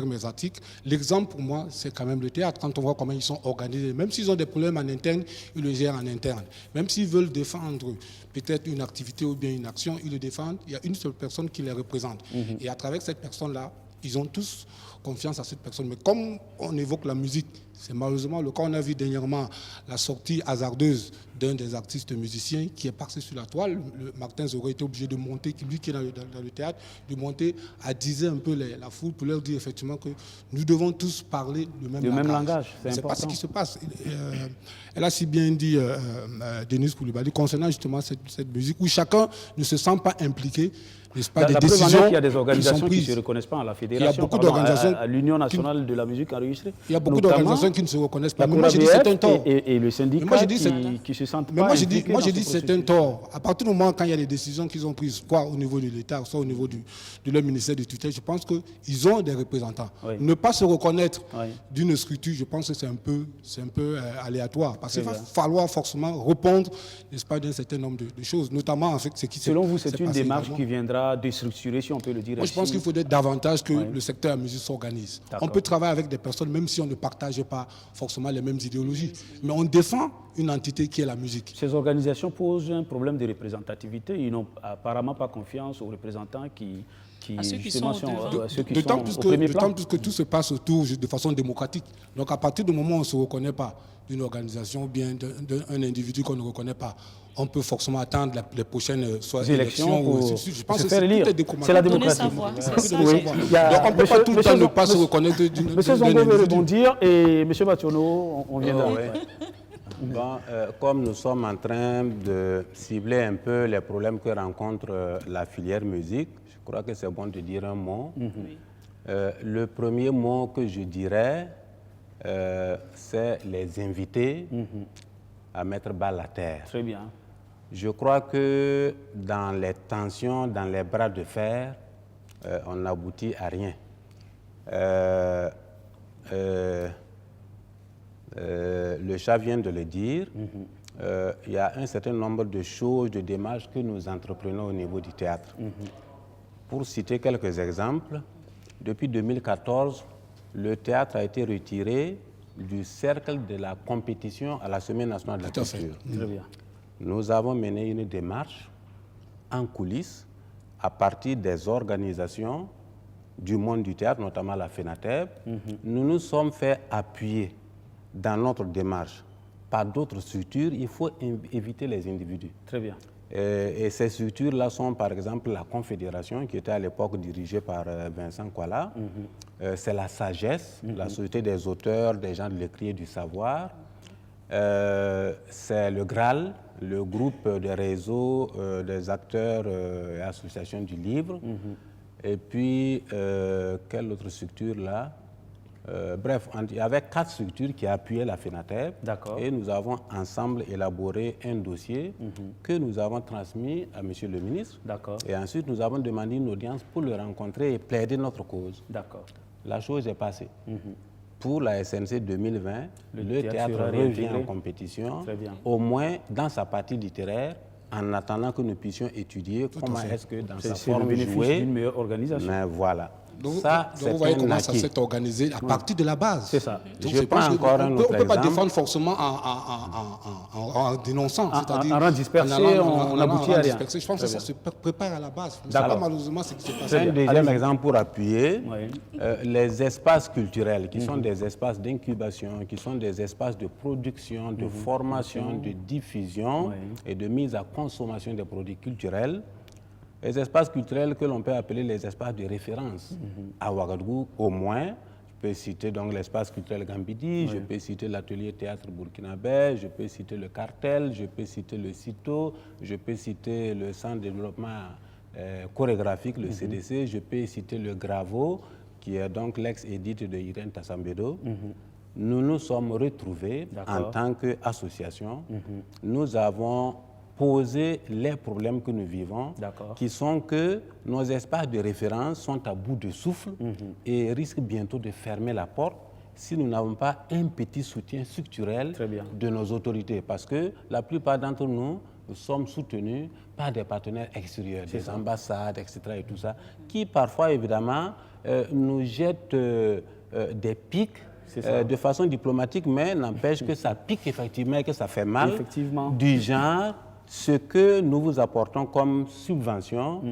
mes articles. L'exemple, pour moi, c'est quand même le théâtre. Quand on voit comment ils sont organisés, même s'ils ont des problèmes en interne, ils le gèrent en interne. Même s'ils veulent défendre peut-être une activité ou bien une action, ils le défendent. Il y a une seule personne qui les représente. Et à travers cette personne-là, ils ont tous confiance à cette personne. Mais comme on évoque la musique, c'est malheureusement le cas. On a vu dernièrement la sortie hasardeuse d'un des artistes musiciens qui est passé sur la toile. Martin aurait été obligé de monter, lui qui est dans le théâtre, de monter à diser un peu la foule pour leur dire effectivement que nous devons tous parler le même langage. C'est important. Pas ce qui se passe. Elle a si bien dit, Denis Koulibaly, concernant justement cette musique où chacun ne se sent pas impliqué. Pas la preuve en est qu'il y a des organisations qui ne se reconnaissent pas à la fédération, il y a beaucoup d'organisations à l'Union nationale de la musique enregistrée. Il y a beaucoup d'organisations qui ne se reconnaissent pas. Mais moi, je dis c'est un tort. Et le syndicat qui se sentent pas. Mais moi, je dis c'est un tort. À partir du moment quand il y a des décisions qu'ils ont prises, soit au niveau de l'État, soit au niveau de leur ministère de tutelle, je pense qu'ils ont des représentants. Ne pas se reconnaître d'une structure, je pense que c'est un peu aléatoire. Parce qu'il va falloir forcément répondre, n'est-ce pas, d'un certain nombre de choses, notamment en fait ce qui Selon vous, c'est une démarche qui viendra déstructurer, si on peut le dire. Moi, je pense qu'il faudrait davantage que le secteur de la musique s'organise. On peut travailler avec des personnes, même si on ne partage pas forcément les mêmes idéologies. Mais on défend une entité qui est la musique. Ces organisations posent un problème de représentativité. Ils n'ont apparemment pas confiance aux représentants D'autant plus que tout se passe autour de façon démocratique. Donc à partir du moment où on ne se reconnaît pas d'une organisation ou bien d'un individu qu'on ne reconnaît pas, on peut forcément attendre les prochaines élections. Je pense que c'est la démocratie. Donc on ne peut pas tout le temps ne pas se reconnaître d'une individu. Monsieur Zongo veut rebondir et Monsieur Bationo, on vient comme nous sommes en train de cibler un peu les problèmes que rencontre la filière musique, je crois que c'est bon de dire un mot. Le premier mot que je dirais, c'est les inviter à mettre balle à terre. Très bien. Je crois que dans les tensions, dans les bras de fer, on n'aboutit à rien. Le chat vient de le dire, il y a un certain nombre de choses, de démarches que nous entreprenons au niveau du théâtre. Pour citer quelques exemples, depuis 2014, le théâtre a été retiré du cercle de la compétition à la Semaine nationale de la culture. Très bien. Nous avons mené une démarche en coulisses à partir des organisations du monde du théâtre, notamment la FENATEB. Nous nous sommes fait appuyer dans notre démarche par d'autres structures. Il faut éviter les individus. Très bien. Et ces structures-là sont par exemple la Confédération, qui était à l'époque dirigée par Vincent Koala. C'est la Sagesse, la Société des auteurs, des gens de l'écrit et du savoir. C'est le Graal, le groupe de réseaux des acteurs et associations du livre. Et puis, quelle autre structure là? Bref, il y avait 4 structures qui appuyaient la FENATEB. Et nous avons ensemble élaboré un dossier que nous avons transmis à M. le ministre. Et ensuite, nous avons demandé une audience pour le rencontrer et plaider notre cause. La chose est passée. Pour la SNC 2020, le théâtre revient en compétition, au moins dans sa partie littéraire, en attendant que nous puissions étudier comment est-ce que dans sa forme jouée, d'une meilleure organisation. Mais voilà. Donc, vous voyez comment ça s'est organisé à partir de la base. C'est ça. Je pense encore on ne peut pas défendre forcément en dénonçant, c'est-à-dire en rang dispersé, on aboutit à rien. Je pense que ça se prépare à la base. C'est pas malheureusement ce qui s'est passé. Un deuxième exemple pour appuyer, les espaces culturels qui sont des espaces d'incubation, qui sont des espaces de production, de formation, de diffusion et de mise à consommation des produits culturels. les espaces culturels que l'on peut appeler les espaces de référence. À Ouagadougou, au moins, je peux citer donc l'espace culturel Gambidi, je peux citer l'atelier théâtre burkinabé, je peux citer le Cartel, je peux citer le CITO, je peux citer le centre de développement chorégraphique, le CDC, je peux citer le Gravo, qui est donc l'ex-édite de Irène Tassambedo. Nous nous sommes retrouvés en tant qu'association. Nous avons posé les problèmes que nous vivons, qui sont que nos espaces de référence sont à bout de souffle et risquent bientôt de fermer la porte si nous n'avons pas un petit soutien structurel de nos autorités. Parce que la plupart d'entre nous sommes soutenus par des partenaires extérieurs, des ambassades, etc. et tout ça, qui parfois, évidemment, nous jettent des pics de façon diplomatique, mais n'empêche que ça pique effectivement et que ça fait mal. Du genre, ce que nous vous apportons comme subvention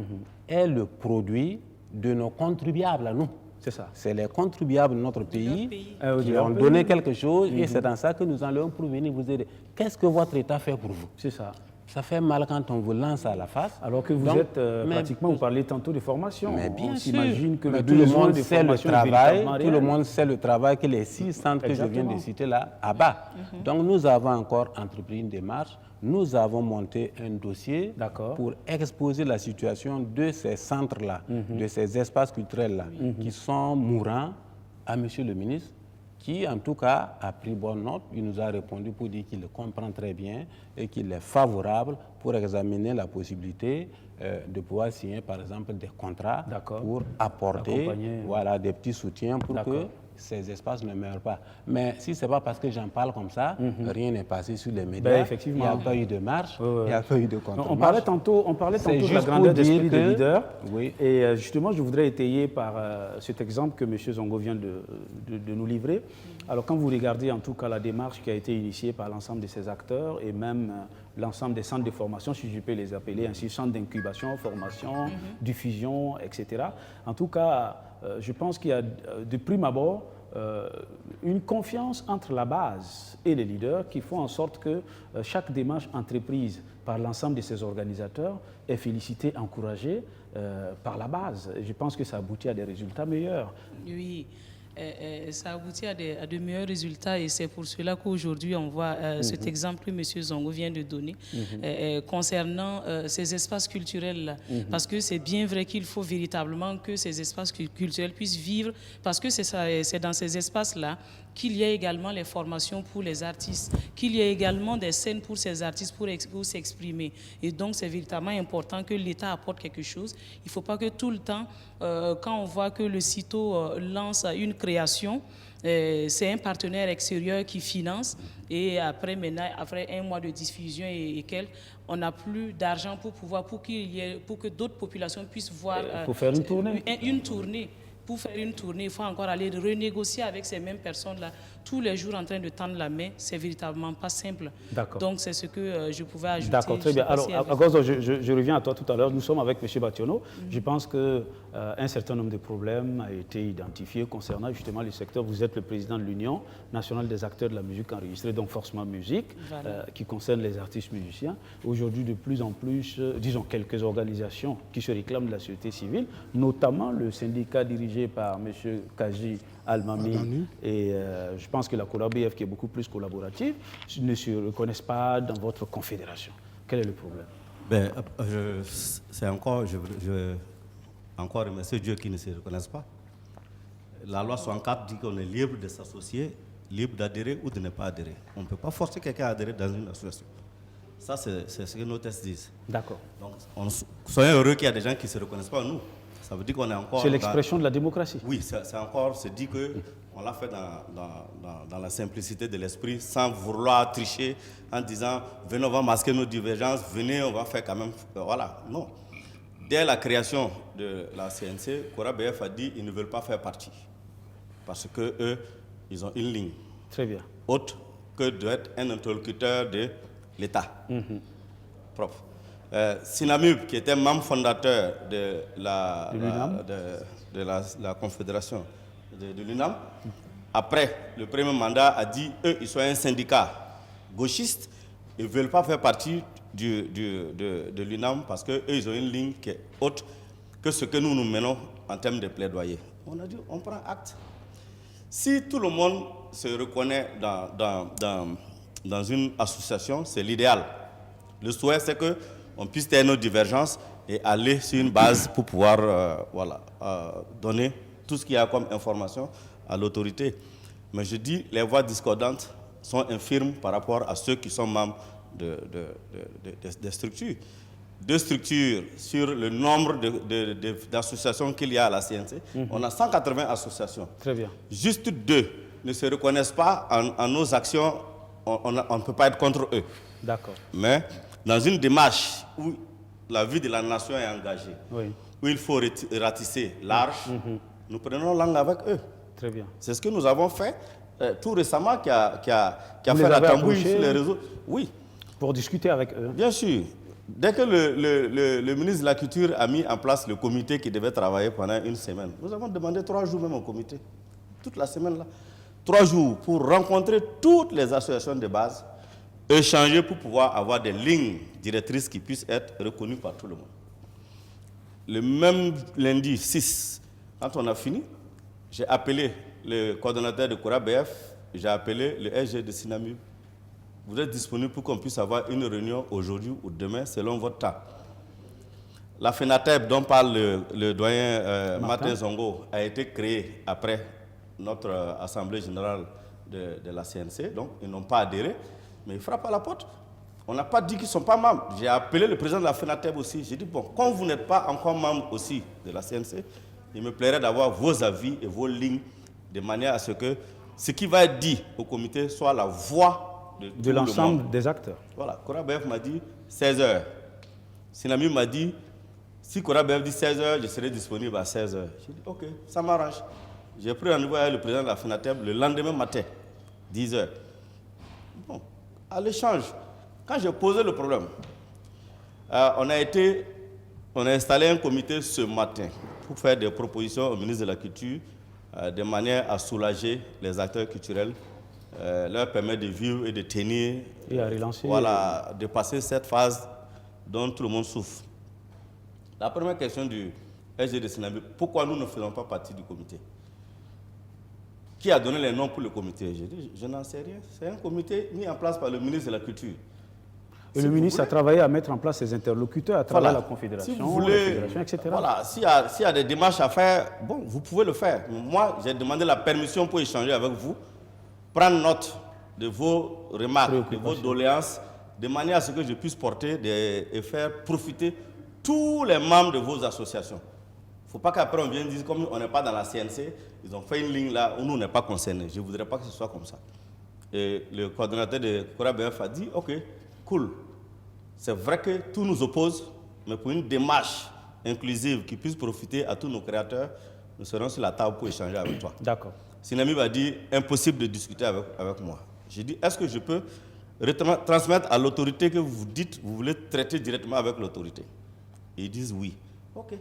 est le produit de nos contribuables à nous. C'est ça. C'est les contribuables de notre pays qui ont donné quelque chose et c'est dans ça que nous allons pour venir vous aider. Qu'est-ce que votre État fait pour vous? C'est ça. Ça fait mal quand on vous lance à la face. Alors que vous êtes pratiquement, vous parlez tantôt de formation. Mais bien sûr. S'imagine que tout le monde sait le travail, tout le monde sait le travail que les 6 centres que je viens de citer là abattent. Donc nous avons encore entrepris une démarche. Nous avons monté un dossier pour exposer la situation de ces centres-là, de ces espaces culturels-là, qui sont mourants à Monsieur le ministre, qui en tout cas a pris bonne note. Il nous a répondu pour dire qu'il le comprend très bien et qu'il est favorable pour examiner la possibilité de pouvoir signer par exemple des contrats pour apporter des petits soutiens pour que ces espaces ne meurent pas. Mais si ce n'est pas parce que j'en parle comme ça, rien n'est passé sur les médias, il n'y a pas eu de marche, il n'y a pas eu de contre-marche. On parlait tantôt de la grandeur d'esprit des leaders. Et justement, je voudrais étayer par cet exemple que M. Zongo vient de nous livrer. Alors quand vous regardez en tout cas la démarche qui a été initiée par l'ensemble de ces acteurs et même l'ensemble des centres de formation, si je peux les appeler ainsi, centres d'incubation, formation, diffusion, etc. En tout cas, je pense qu'il y a de prime abord une confiance entre la base et les leaders qui font en sorte que chaque démarche entreprise par l'ensemble de ces organisateurs est félicitée, encouragée par la base. Je pense que ça aboutit à des résultats meilleurs. Oui. Ça aboutit à de meilleurs résultats et c'est pour cela qu'aujourd'hui on voit cet exemple que M. Zongo vient de donner concernant ces espaces culturels-là. Parce que c'est bien vrai qu'il faut véritablement que ces espaces culturels puissent vivre parce que c'est dans ces espaces-là qu'il y a également les formations pour les artistes, qu'il y a également des scènes pour ces artistes pour s'exprimer. Et donc, c'est véritablement important que l'État apporte quelque chose. Il ne faut pas que tout le temps, quand on voit que le CITO lance une création, c'est un partenaire extérieur qui finance et après un mois de diffusion et quelques, on n'a plus d'argent pour que d'autres populations puissent voir pour faire une tournée. Pour faire une tournée, il faut encore aller renégocier avec ces mêmes personnes-là tous les jours en train de tendre la main. C'est véritablement pas simple. Donc, c'est ce que je pouvais ajouter. D'accord, très bien. Alors, je reviens à toi tout à l'heure. Nous sommes avec M. Bationo. Je pense qu'un certain nombre de problèmes a été identifié concernant justement les secteurs. Vous êtes le président de l'Union nationale des acteurs de la musique enregistrée, donc Forcément Musique, qui concerne les artistes musiciens. Aujourd'hui, de plus en plus, disons, quelques organisations qui se réclament de la société civile, notamment le syndicat dirigé par M. Kaji Almami et je pense que la COLABF qui est beaucoup plus collaborative ne se reconnaissent pas dans votre confédération. Quel est le problème? C'est encore, encore remercier Dieu qui ne se reconnaissent pas. La loi 64 dit qu'on est libre de s'associer, libre d'adhérer ou de ne pas adhérer. On ne peut pas forcer quelqu'un à adhérer dans une association. Ça, c'est ce que nos tests disent. D'accord. Donc, soyons heureux qu'il y a des gens qui ne se reconnaissent pas en nous. Ça veut dire qu'on est encore... C'est l'expression de la démocratie. Oui, c'est dit qu'on l'a fait dans la simplicité de l'esprit, sans vouloir tricher, en disant « venez, on va masquer nos divergences, venez, on va faire quand même... » Voilà, non. Dès la création de la CNC, CORABF a dit qu'ils ne veulent pas faire partie. Parce qu'eux, ils ont une ligne. Très bien. Autre que d'être un interlocuteur de l'État. Propre. Sinamub, qui était membre fondateur de la confédération de l'UNAM, après le premier mandat, a dit eux, ils sont un syndicat gauchiste, ils ne veulent pas faire partie de l'UNAM parce qu'eux, ils ont une ligne qui est haute que ce que nous menons en termes de plaidoyer. On a dit, on prend acte. Si tout le monde se reconnaît dans une association, c'est l'idéal. Le souhait, c'est qu'on puisse ter nos divergences et aller sur une base pour pouvoir donner tout ce qu'il y a comme information à l'autorité. Mais je dis, les voix discordantes sont infirmes par rapport à ceux qui sont membres des structures. 2 structures sur le nombre d'associations qu'il y a à la CNC. On a 180 associations. Très bien. Juste 2 ne se reconnaissent pas en nos actions. On ne peut pas être contre eux. D'accord. Mais dans une démarche où la vie de la nation est engagée, où il faut ratisser large, nous prenons langue avec eux. Très bien. C'est ce que nous avons fait tout récemment qui a fait la tambouille sur les réseaux. Oui. Pour discuter avec eux. Bien sûr. Dès que le ministre de la Culture a mis en place le comité qui devait travailler pendant une semaine, nous avons demandé 3 jours même au comité, toute la semaine là, 3 jours pour rencontrer toutes les associations de base, échanger pour pouvoir avoir des lignes directrices qui puissent être reconnues par tout le monde. Le même lundi 6, quand on a fini, j'ai appelé le coordonnateur de Kora BF, j'ai appelé le SG de Sinamib. Vous êtes disponible pour qu'on puisse avoir une réunion aujourd'hui ou demain, selon votre temps. La FENATEB dont parle le doyen Martin Zongo a été créée après notre Assemblée générale de la CNC, donc ils n'ont pas adhéré, mais ils frappent à la porte. On n'a pas dit qu'ils ne sont pas membres. J'ai appelé le président de la FENATEB aussi. J'ai dit, bon, comme vous n'êtes pas encore membre aussi de la CNC, il me plairait d'avoir vos avis et vos lignes de manière à ce que ce qui va être dit au comité soit la voix de l'ensemble des acteurs. Voilà, Kora BF m'a dit 16h. Sinami m'a dit, si Kora BF dit 16h, je serai disponible à 16h. J'ai dit, ok, ça m'arrange. J'ai pris rendez-vous avec le président de la FENATEB le lendemain matin, 10h. Bon, à l'échange, quand j'ai posé le problème, on a installé un comité ce matin pour faire des propositions au ministre de la Culture de manière à soulager les acteurs culturels, leur permettre de vivre et de tenir, et à relancer, de passer cette phase dont tout le monde souffre. La première question du SG de Sinamib, pourquoi nous ne faisons pas partie du comité? Qui a donné les noms pour le comité? J'ai dit, je n'en sais rien. C'est un comité mis en place par le ministre de la Culture. Et le ministre a travaillé à mettre en place ses interlocuteurs à travers la Confédération, si vous voulez, la Fédération, etc. Voilà, s'il y a des démarches à faire, bon, vous pouvez le faire. Moi, j'ai demandé la permission pour échanger avec vous, prendre note de vos remarques, de vos doléances, de manière à ce que je puisse porter et faire profiter tous les membres de vos associations. Il ne faut pas qu'après on vienne dire, comme on n'est pas dans la CNC, ils ont fait une ligne là où nous, on n'est pas concernés. Je ne voudrais pas que ce soit comme ça. Et le coordonnateur de Kora BF a dit, ok, cool. C'est vrai que tout nous oppose, mais pour une démarche inclusive qui puisse profiter à tous nos créateurs, nous serons sur la table pour échanger avec toi. D'accord. Sinami m'a dit, impossible de discuter avec moi. J'ai dit, est-ce que je peux transmettre à l'autorité que vous dites, vous voulez traiter directement avec l'autorité? Ils disent oui. Ok.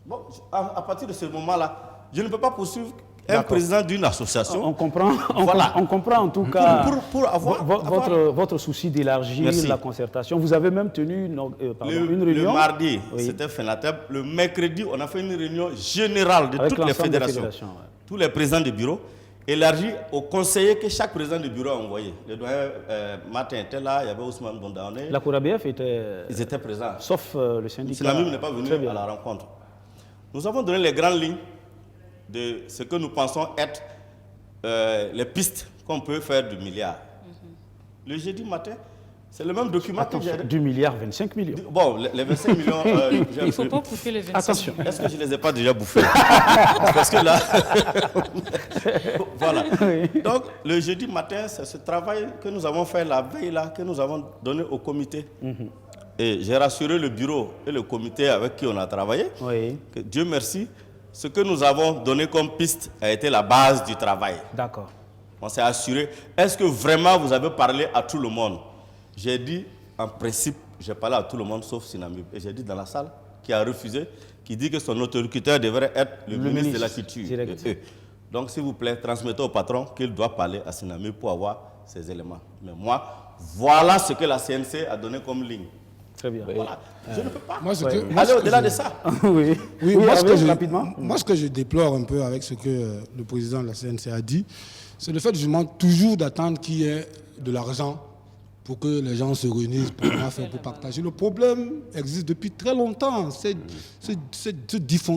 Bon, à partir de ce moment-là, je ne peux pas poursuivre un président d'une association. On comprend, on comprend en tout cas votre souci d'élargir la concertation. Vous avez même tenu une réunion. Le mardi, c'était FENATEB. Le mercredi, on a fait une réunion générale de toutes les fédérations. Tous les présidents de bureau, élargie aux conseillers que chaque président de bureau a envoyé. Le doyen Martin était là, il y avait Ousmane Bondaoné. La Kora BF ils étaient présents. Sauf le syndicat. Sinamib n'est pas venu à la rencontre. Nous avons donné les grandes lignes de ce que nous pensons être les pistes qu'on peut faire du milliard. Le jeudi matin, c'est le même document que j'ai... Du milliard, 25 millions. Bon, les 25 millions... il ne faut pas bouffer les 25 Attention. millions. Est-ce que je ne les ai pas déjà bouffés? Parce que là... Voilà. Oui. Donc, le jeudi matin, c'est ce travail que nous avons fait la veille, là, que nous avons donné au comité. Et j'ai rassuré le bureau et le comité avec qui on a travaillé. Que Dieu merci, ce que nous avons donné comme piste a été la base du travail. D'accord. On s'est assuré. Est-ce que vraiment vous avez parlé à tout le monde? J'ai dit, en principe, j'ai parlé à tout le monde sauf Sinamib. Et j'ai dit dans la salle, qui a refusé, qui dit que son interlocuteur devrait être le ministre de la Culture. Donc, s'il vous plaît, transmettez au patron qu'il doit parler à Sinamé pour avoir ces éléments. Mais moi, voilà ce que la CNC a donné comme ligne. Très bien. Voilà. Je ne peux pas aller au-delà de ça. Oui, rapidement. Moi, ce que je déplore un peu avec ce que le président de la CNC a dit, c'est le fait justement toujours d'attendre qu'il y ait de l'argent pour que les gens se réunissent pour partager. Le problème existe depuis très longtemps. C'est ce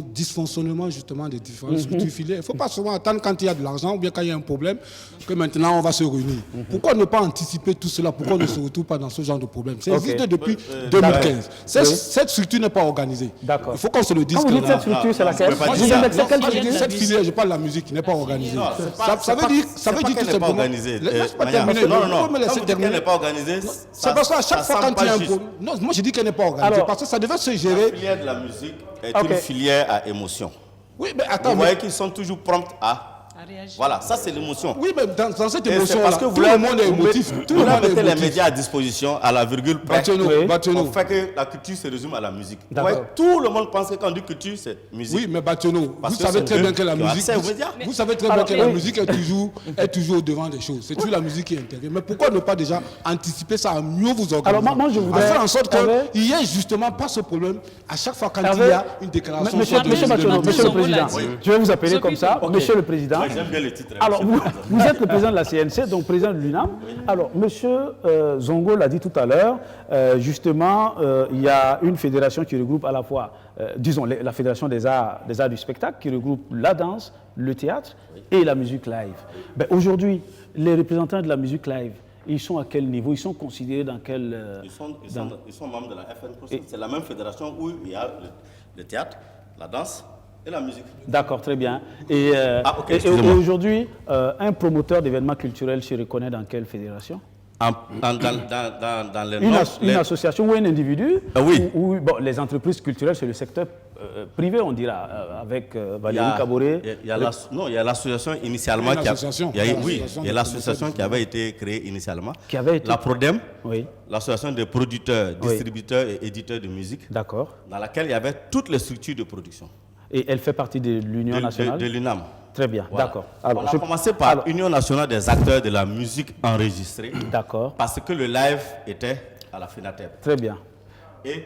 dysfonctionnement justement des différentes structures filières. Il ne faut pas seulement attendre quand il y a de l'argent ou bien quand il y a un problème que maintenant on va se réunir. Pourquoi ne pas anticiper tout cela? Pourquoi on ne se retrouve pas dans ce genre de problème? Ça existe depuis 2015. Cette structure n'est pas organisée. Il faut qu'on se le dise. Quand vous dites cette structure, c'est laquelle? Cette filière, je parle de la musique, qui n'est pas organisée. Ça veut dire tout simplement... Laisse-moi terminer. Non, quand elle n'est pas organisée, c'est parce qu'à chaque fois quand il y a un problème... Non, moi je dis qu'elle n'est pas organisée, parce que ça devait se gérer... La filière de la musique est une filière à émotion. Oui, mais attends... Vous voyez qu'ils sont toujours prompts à... Voilà, ça c'est l'émotion. Oui, mais dans cette émotion-là, tout le monde est émotif. Vous mettez les médias à disposition à la virgule près. Batiano. On fait que la culture se résume à la musique. Vous voyez, tout le monde pense que quand on dit culture, c'est musique. Oui, mais Batiano, vous savez très bien que la musique... Vous savez très bien que la musique est toujours au devant des choses. C'est toujours la musique qui intervient. Mais pourquoi ne pas déjà anticiper ça, à mieux vous organiser? Alors moi, je voudrais... faire en sorte qu'il n'y ait justement pas ce problème à chaque fois quand il y a une déclaration... Monsieur le Président, je vais vous appeler comme ça. Monsieur le Président... J'aime bien le titre. Alors, vous êtes le président de la CNC, donc président de l'UNAM. Alors, monsieur Zongo l'a dit tout à l'heure, justement, il y a une fédération qui regroupe à la fois, disons, la fédération des arts du spectacle, qui regroupe la danse, le théâtre et la musique live. Ben, aujourd'hui, les représentants de la musique live, ils sont à quel niveau? Ils sont considérés dans quel... Ils sont membres de la FNPro. C'est la même fédération où il y a le théâtre, la danse et la musique. D'accord, très bien. Et aujourd'hui, un promoteur d'événements culturels se reconnaît dans quelle fédération? Dans une association ou un individu? Oui. Bon, les entreprises culturelles, c'est le secteur privé, on dira, avec Valérie Kaboré. Il y a l'association initialement il y a l'association qui avait été créée initialement. La Prodem, l'association des producteurs, distributeurs et éditeurs de musique. D'accord. Dans laquelle il y avait toutes les structures de production. Et elle fait partie de l'Union nationale? De l'UNAM. Très bien, voilà. D'accord. On a commencé par l'Union nationale des acteurs de la musique enregistrée. D'accord. Parce que le live était à la FENATEB. Très bien. Et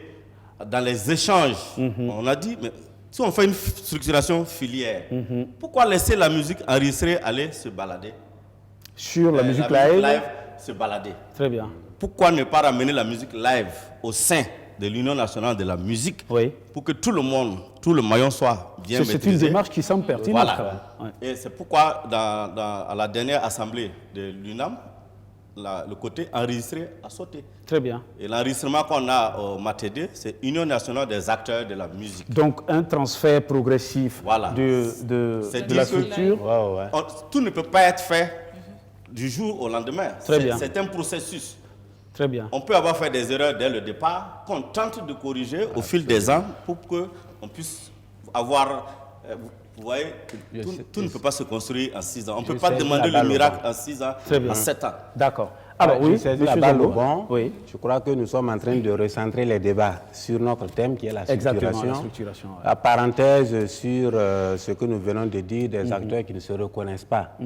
dans les échanges, on a dit, mais si on fait une structuration filière, pourquoi laisser la musique enregistrée aller se balader? Sur la musique live se balader. Très bien. Pourquoi ne pas ramener la musique live au sein de l'Union nationale de la musique pour que tout le monde, tout le maillon soit bien maîtrisé? C'est une démarche qui semble pertinente. Voilà. Et c'est pourquoi à la dernière assemblée de l'UNAM, le côté enregistré a sauté. Très bien. Et l'enregistrement qu'on a au MATD, c'est Union nationale des acteurs de la musique. Donc un transfert progressif de la structure. Tout ne peut pas être fait du jour au lendemain. C'est un processus. Très bien. On peut avoir fait des erreurs dès le départ, qu'on tente de corriger au fil des ans pour qu'on puisse avoir... Vous voyez, tout ne peut pas se construire en 6 ans. On ne peut pas demander le miracle en 6 ans, en 7 ans. D'accord. Alors oui, M. Zongo, je crois que nous sommes en train de recentrer les débats sur notre thème qui est la structuration. La parenthèse sur ce que nous venons de dire des acteurs qui ne se reconnaissent pas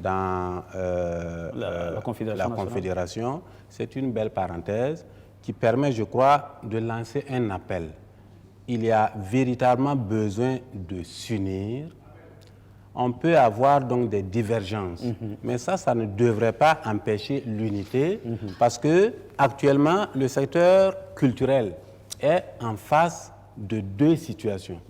dans la Confédération. C'est une belle parenthèse qui permet, je crois, de lancer un appel. Il y a véritablement besoin de s'unir. On peut avoir donc des divergences, mais ça ne devrait pas empêcher l'unité, parce que actuellement, le secteur culturel est en face de 2 situations.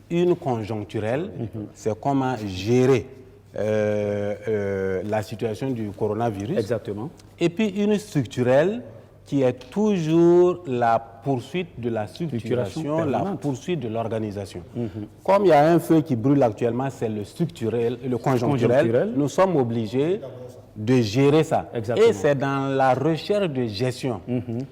Une conjoncturelle, c'est comment gérer la situation du coronavirus. Exactement. Et puis une structurelle, qui est toujours la poursuite de la structuration, la poursuite de l'organisation. Comme il y a un feu qui brûle actuellement, c'est le structurel, le conjoncturel. Nous sommes obligés de gérer ça. Exactement. Et c'est dans la recherche de gestion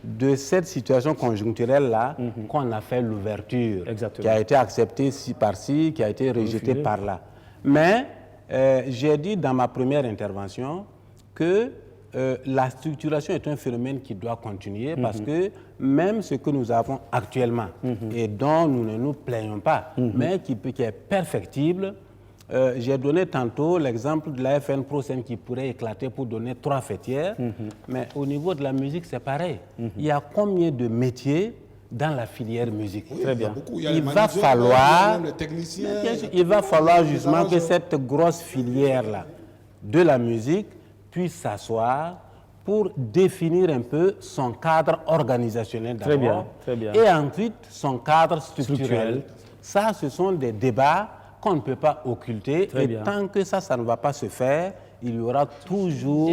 de cette situation conjoncturelle-là qu'on a fait l'ouverture, qui a été acceptée par-ci, qui a été rejetée par-là. Mais j'ai dit dans ma première intervention que la structuration est un phénomène qui doit continuer parce que même ce que nous avons actuellement et dont nous ne nous plaignons pas, mais qui est perfectible, J'ai donné tantôt l'exemple de la FN Pro Scène qui pourrait éclater pour donner 3 fêtières, mais au niveau de la musique, c'est pareil. Il y a combien de métiers dans la filière musique? Oui, très bien. Il va falloir justement que cette grosse filière-là de la musique puisse s'asseoir pour définir un peu son cadre organisationnel d'abord, et ensuite son cadre structurel. Ça, ce sont des débats qu'on ne peut pas occulter, tant que ça ne va pas se faire, il y aura toujours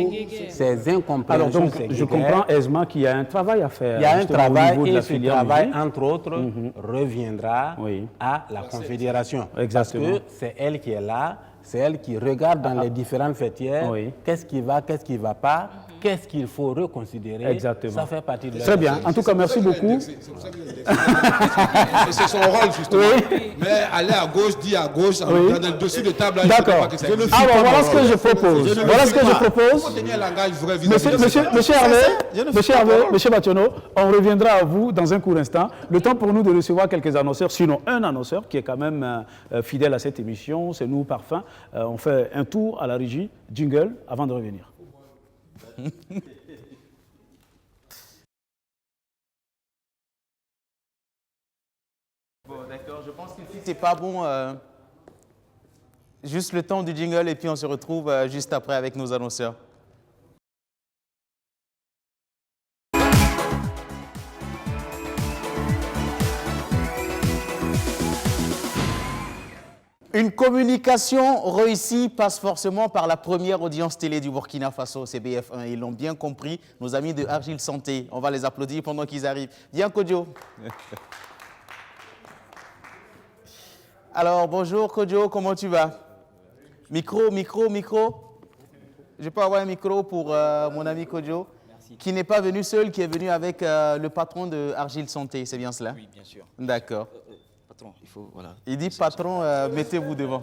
ces incompréhensions. Alors donc, je comprends aisément qu'il y a un travail à faire. Il y a un travail et ce travail, entre autres, reviendra à la Confédération. Exactement. Parce que c'est elle qui est là, c'est elle qui regarde dans les différentes fêtières, qu'est-ce qui va, qu'est-ce qui ne va pas, qu'est-ce qu'il faut reconsidérer. Exactement. Ça fait partie de la... Très bien. En tout cas, merci beaucoup. C'est son rôle, justement. Mais aller à gauche, dire à gauche, dans le dessus de table. D'accord. Alors, voilà ce que je propose. Voilà ce que je propose. Monsieur Hervé, monsieur Bationo, on reviendra à vous dans un court instant. Le temps pour nous de recevoir quelques annonceurs, sinon un annonceur qui est quand même fidèle à cette émission, c'est nous, Parfum. On fait un tour à la régie, jingle, avant de revenir. Bon, d'accord, je pense que si c'est pas bon, juste le temps du jingle et puis on se retrouve juste après avec nos annonceurs. Une communication réussie passe forcément par la première audience télé du Burkina Faso, c'est BF1. Ils l'ont bien compris, nos amis de Argile Santé. On va les applaudir pendant qu'ils arrivent. Viens, Kodjo. Alors, bonjour Kodjo, comment tu vas? Micro. Je peux avoir un micro pour mon ami Kodjo, qui n'est pas venu seul, qui est venu avec le patron de Argile Santé, c'est bien cela? Oui, bien sûr. D'accord. Patron, il faut, voilà. Il dit patron, mettez-vous devant.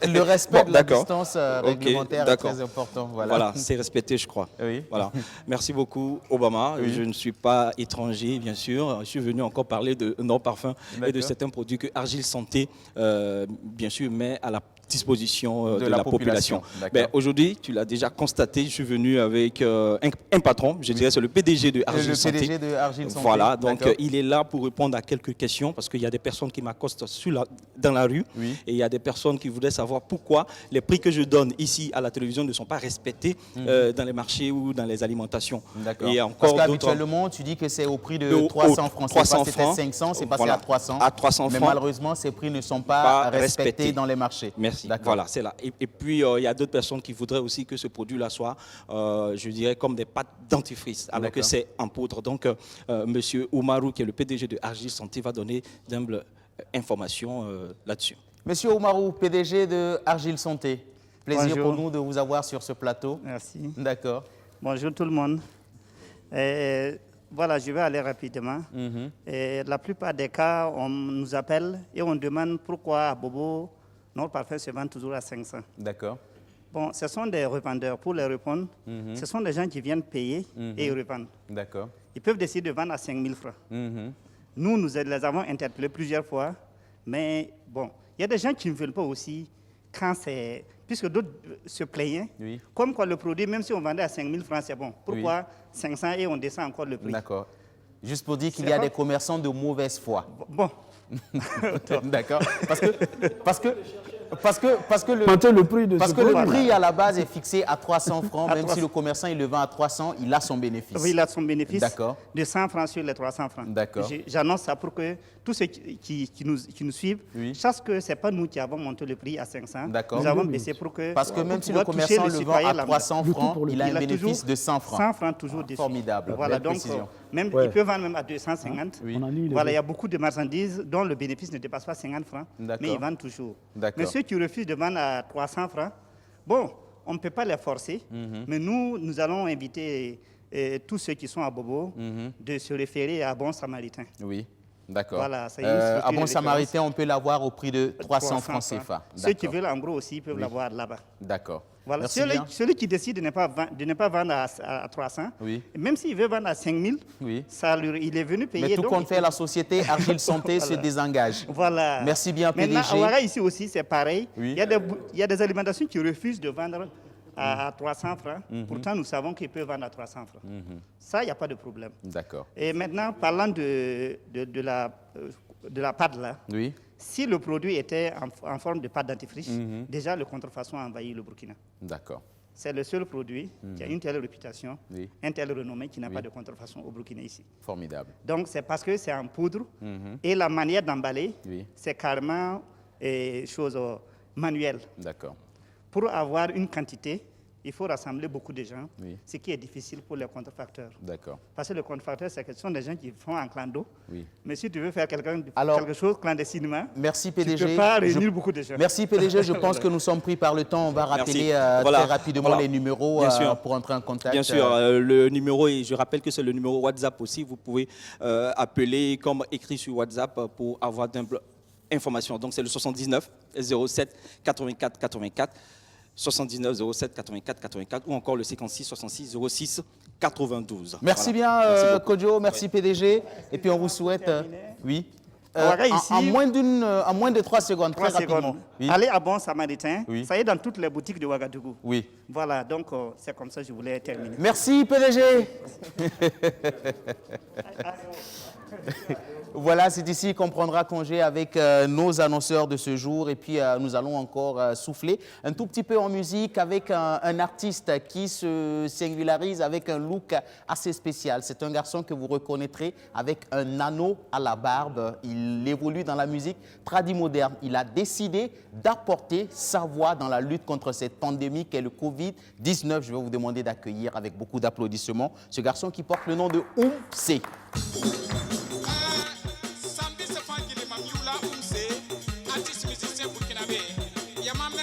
Le respect de la distance réglementaire est très important. Voilà, c'est respecté, je crois. Oui. Voilà. Merci beaucoup, Obama. Oui. Je ne suis pas étranger, bien sûr. Je suis venu encore parler de nos parfums et de certains produits que Argile Santé, bien sûr, met à la disposition de la population. Aujourd'hui, tu l'as déjà constaté, je suis venu avec un patron, je dirais c'est le PDG de Argile Santé. Le PDG de Argile Santé. Voilà, donc il est là pour répondre à quelques questions parce qu'il y a des personnes qui m'accostent dans la rue et il y a des personnes qui voudraient savoir pourquoi les prix que je donne ici à la télévision ne sont pas respectés dans les marchés ou dans les alimentations. D'accord. Parce qu'habituellement, tu dis que c'est au prix de 300 francs. 300 francs. C'était 500, c'est passé à 300. À 300 francs. Mais malheureusement, ces prix ne sont pas respectés dans les marchés. Merci. Voilà, c'est là. Et puis, il y a d'autres personnes qui voudraient aussi que ce produit-là soit, je dirais, comme des pâtes dentifrice, alors que c'est en poudre. Donc, Monsieur Oumarou, qui est le PDG de Argile Santé, va donner d'humbles informations là-dessus. Monsieur Oumarou, PDG de Argile Santé, plaisir pour nous de vous avoir sur ce plateau. Merci. D'accord. Bonjour tout le monde. Voilà, je vais aller rapidement. La plupart des cas, on nous appelle et on demande pourquoi à Bobo, notre parfum se vend toujours à 500. D'accord. Bon, ce sont des revendeurs. Pour les répondre, ce sont des gens qui viennent payer et revendent. D'accord. Ils peuvent décider de vendre à 5 000 francs. Nous les avons interpellés plusieurs fois, mais bon, il y a des gens qui ne veulent pas aussi quand c'est... Puisque d'autres se plaignaient, comme quoi le produit, même si on vendait à 5 000 francs, c'est bon. Pourquoi 500 et on descend encore le prix? D'accord. Juste pour dire qu'il y a des commerçants de mauvaise foi. Bon. D'accord. Parce que le prix à la base est fixé à 300 francs, même si le commerçant il le vend à 300, il a son bénéfice. Oui, il a son bénéfice de 100 francs sur les 300 francs. D'accord. J'annonce ça pour que tous ceux qui nous suivent sachent que ce n'est pas nous qui avons monté le prix à 500. D'accord. Nous avons baissé pour que... Parce que même si le commerçant le vend à 300 francs, il a un bénéfice de 100 francs. 100 francs toujours dessus. Formidable. Voilà, donc même il peut vendre même à 250. Voilà, il y a beaucoup de marchandises dont le bénéfice ne dépasse pas 50 francs, mais ils vendent toujours. Mais ceux qui refusent de vendre à 300 francs, bon, on ne peut pas les forcer, mais nous allons inviter tous ceux qui sont à Bobo de se référer à Bon Samaritain. Oui, d'accord. Voilà, à Bon Samaritain, on peut l'avoir au prix de 300 francs CFA. Ceux qui veulent en gros aussi peuvent l'avoir là-bas. D'accord. Voilà. Celui qui décide de ne pas vendre à 300, même s'il veut vendre à 5000, il est venu payer. Mais tout compte fait, la société Argile Santé se désengage. Voilà. Merci bien, PDG. Maintenant, à Ouaga, ici aussi, c'est pareil. Il y a des alimentations qui refusent de vendre à 300 francs. Pourtant, nous savons qu'ils peuvent vendre à 300 francs. Ça, il n'y a pas de problème. D'accord. Et maintenant, parlant de la pâte, là, si le produit était en forme de pâte dentifrice, déjà, le contrefaçon a envahi le Burkina. D'accord. C'est le seul produit qui a une telle réputation, un tel renommée qui n'a pas de contrefaçon au Burkina ici. Formidable. Donc, c'est parce que c'est en poudre et la manière d'emballer, c'est carrément chose manuelle. D'accord. Pour avoir une quantité, il faut rassembler beaucoup de gens, ce qui est difficile pour les contrefacteurs. D'accord. Parce que les contrefacteurs, ce sont des gens qui font en clando. Mais si tu veux faire quelque chose clandestinement, merci PDG. Tu ne peux pas réunir beaucoup de gens. Merci PDG, je pense que nous sommes pris par le temps. On va rappeler très rapidement les numéros pour entrer en contact. Bien sûr, le numéro, et je rappelle que c'est le numéro WhatsApp aussi. Vous pouvez appeler comme écrit sur WhatsApp pour avoir d'informations. Donc c'est le 79 07 84 84. 79 07 84 84 ou encore le 56 66 06 92. Merci bien, Kodjo, merci PDG. Et puis on vous souhaite... en moins de 3 secondes, très rapidement. Allez à Bon Samaritain, ça y est dans toutes les boutiques de Ouagadougou. Voilà, donc c'est comme ça que je voulais terminer. Merci PDG. Voilà, c'est ici qu'on prendra congé avec nos annonceurs de ce jour. Et puis, nous allons encore souffler un tout petit peu en musique avec un artiste qui se singularise avec un look assez spécial. C'est un garçon que vous reconnaîtrez avec un anneau à la barbe. Il évolue dans la musique tradimoderne. Il a décidé d'apporter sa voix dans la lutte contre cette pandémie qu'est le Covid-19. Je vais vous demander d'accueillir avec beaucoup d'applaudissements ce garçon qui porte le nom de Oumsé.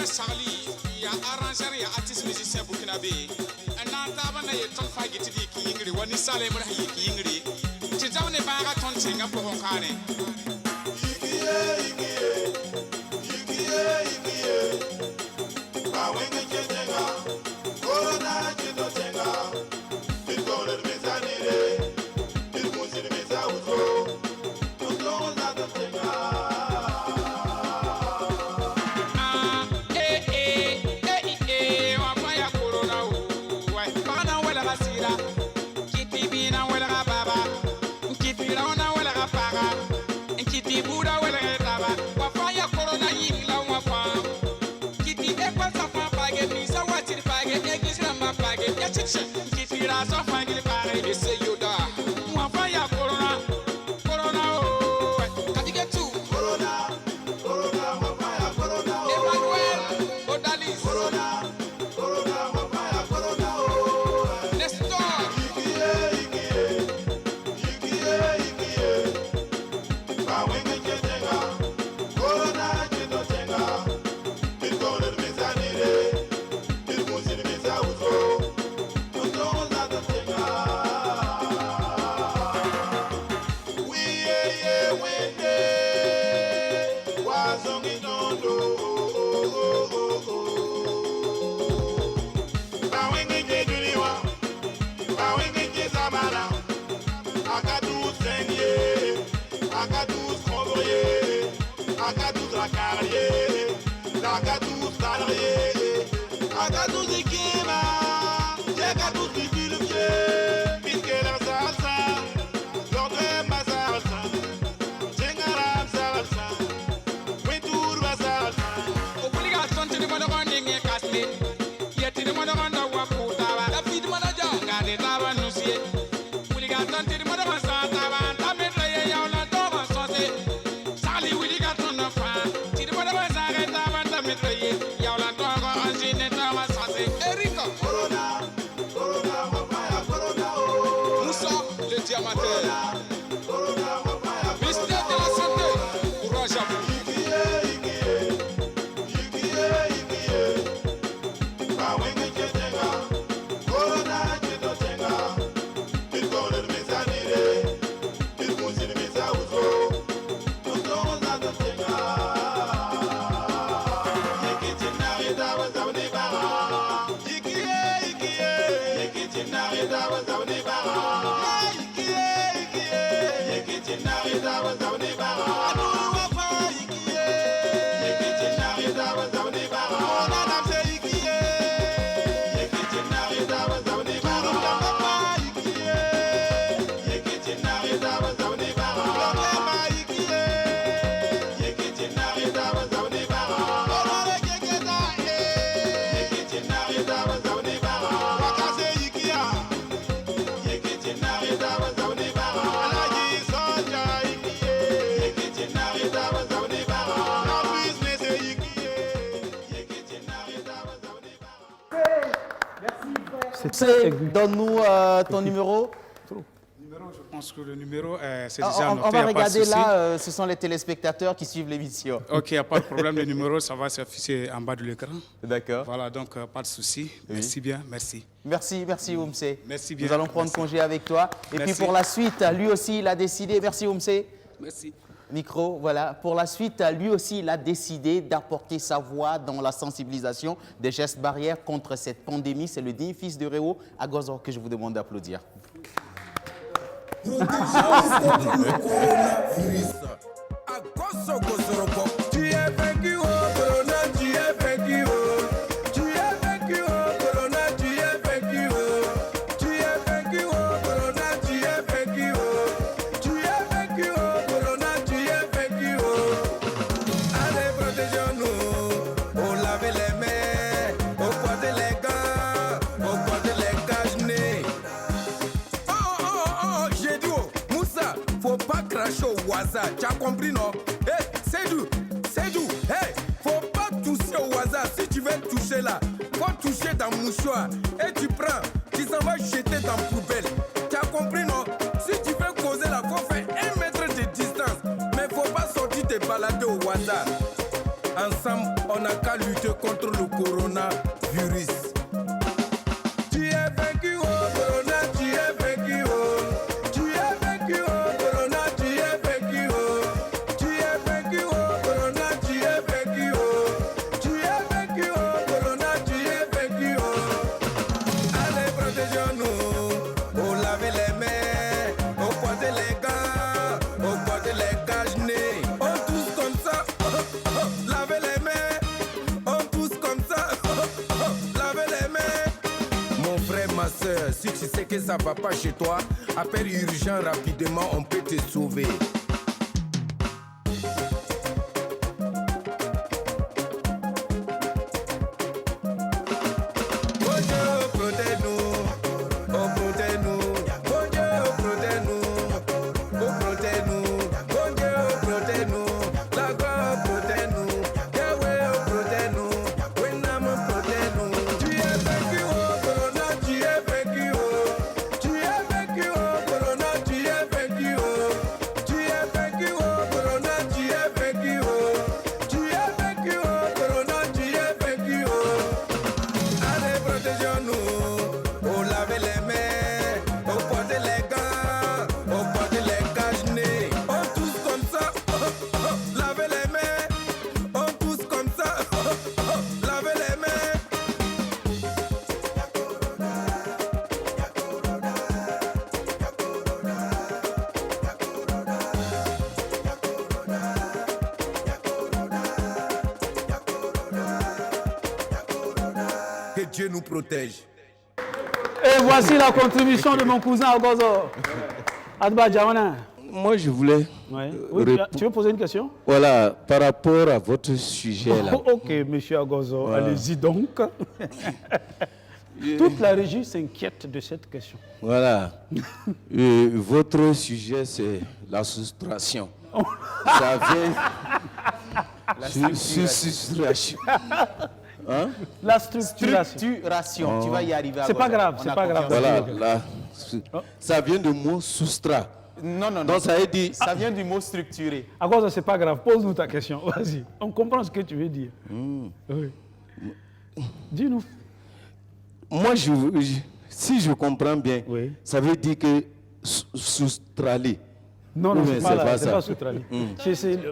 Charlie, il y a arrangeur, il y a artiste musicien burkinabé. Un antaba na yeton fagiti di ki yingri wani sale mura ki yingri. Ti jawne baga ton tinga pour kane. Ba wenga jenga. Corona jito jenga. Bil goler mezanire. Bil musir mezauzo. Tonton na jenga. Baba Donne-nous ton numéro. Je pense que le numéro, c'est déjà noté. On va regarder là, ce sont les téléspectateurs qui suivent l'émission. Ok, il n'y a pas de problème. Le numéro, ça va s'afficher en bas de l'écran. D'accord. Voilà, donc pas de souci. Oui. Merci bien, merci. Merci Oumse. Merci bien. Nous allons prendre congé avec toi. Et merci. Puis pour la suite, lui aussi, il a décidé. Merci Oumse. Merci. Micro, voilà. Pour la suite, lui aussi, il a décidé d'apporter sa voix dans la sensibilisation des gestes barrières contre cette pandémie. C'est le digne fils de Réo, Agozo, que je vous demande d'applaudir. Tu as compris, non? Hey, c'est doux, hey, faut pas toucher au hasard. Si tu veux toucher là, faut toucher dans le mouchoir. Et tu prends, tu s'en vas jeter dans la poubelle. Tu as compris, non? Si tu veux causer là, faut faire 1 mètre de distance. Mais faut pas sortir te balader au hasard. Ensemble, on n'a qu'à lutter contre le coronavirus. Tu es vaincu, oh corona, tu es vaincu, oh. Si tu sais que ça va pas chez toi, appelle urgent rapidement, on peut te sauver. Que Dieu nous protège. Et voici la contribution de mon cousin Agozo. Adba Djawana. Moi, je voulais... Oui, tu veux poser une question? Voilà, par rapport à votre sujet là. Ok, monsieur Agozo, voilà. Allez-y donc. Toute la régie s'inquiète de cette question. Voilà. Votre sujet, c'est la soustraction. Ça vient... Soustraction. Hein? La structuration. Tu vas y arriver. C'est pas grave, c'est pas grave. Voilà, ça vient du mot soustrait. Non. Donc ça veut dire... Ça vient du mot structuré. À quoi ça, c'est pas grave. Pose-nous ta question. Vas-y. On comprend ce que tu veux dire. Oui. Dis-nous. Moi, si je comprends bien, ça veut dire que soustraler. Non, c'est pas soustraler.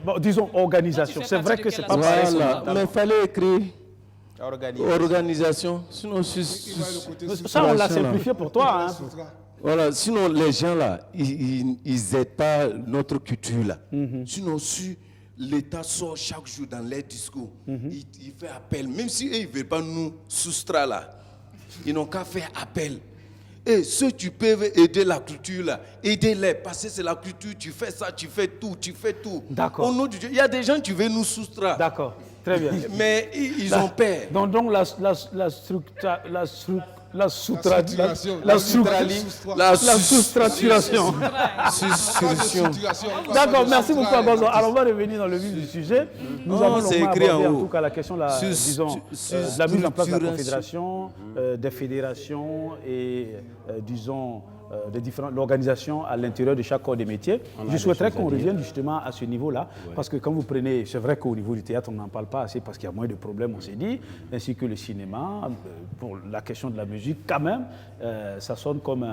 Bon, disons organisation. C'est vrai que c'est pas pareil. Mais il fallait écrire Organisation. Sinon, ça, on l'a simplifié pour toi. Hein. Voilà, sinon, les gens là, ils n'aident pas notre culture là. Sinon, si l'État sort chaque jour dans les discours, il fait appel, même si ils ne veulent pas nous soustraire là, ils n'ont qu'à faire appel. Et ceux qui peuvent aider la culture là, aidez-les, parce que c'est la culture, tu fais ça, tu fais tout. D'accord. Au nom de Dieu, il y a des gens qui veulent nous soustraire. D'accord, très bien. Mais ils ont peur. Donc la soustraturation. D'accord, merci beaucoup Agozo. Alors on va revenir dans le vif du sujet. Nous avons aborder en tout cas la question de la mise en place de la confédération, des fédérations et disons l'organisation à l'intérieur de chaque corps de métier. Je souhaiterais qu'on revienne justement à ce niveau-là, parce que quand vous prenez, c'est vrai qu'au niveau du théâtre, on n'en parle pas assez parce qu'il y a moins de problèmes, on s'est dit, ainsi que le cinéma, pour la question de la musique, quand même, ça sonne comme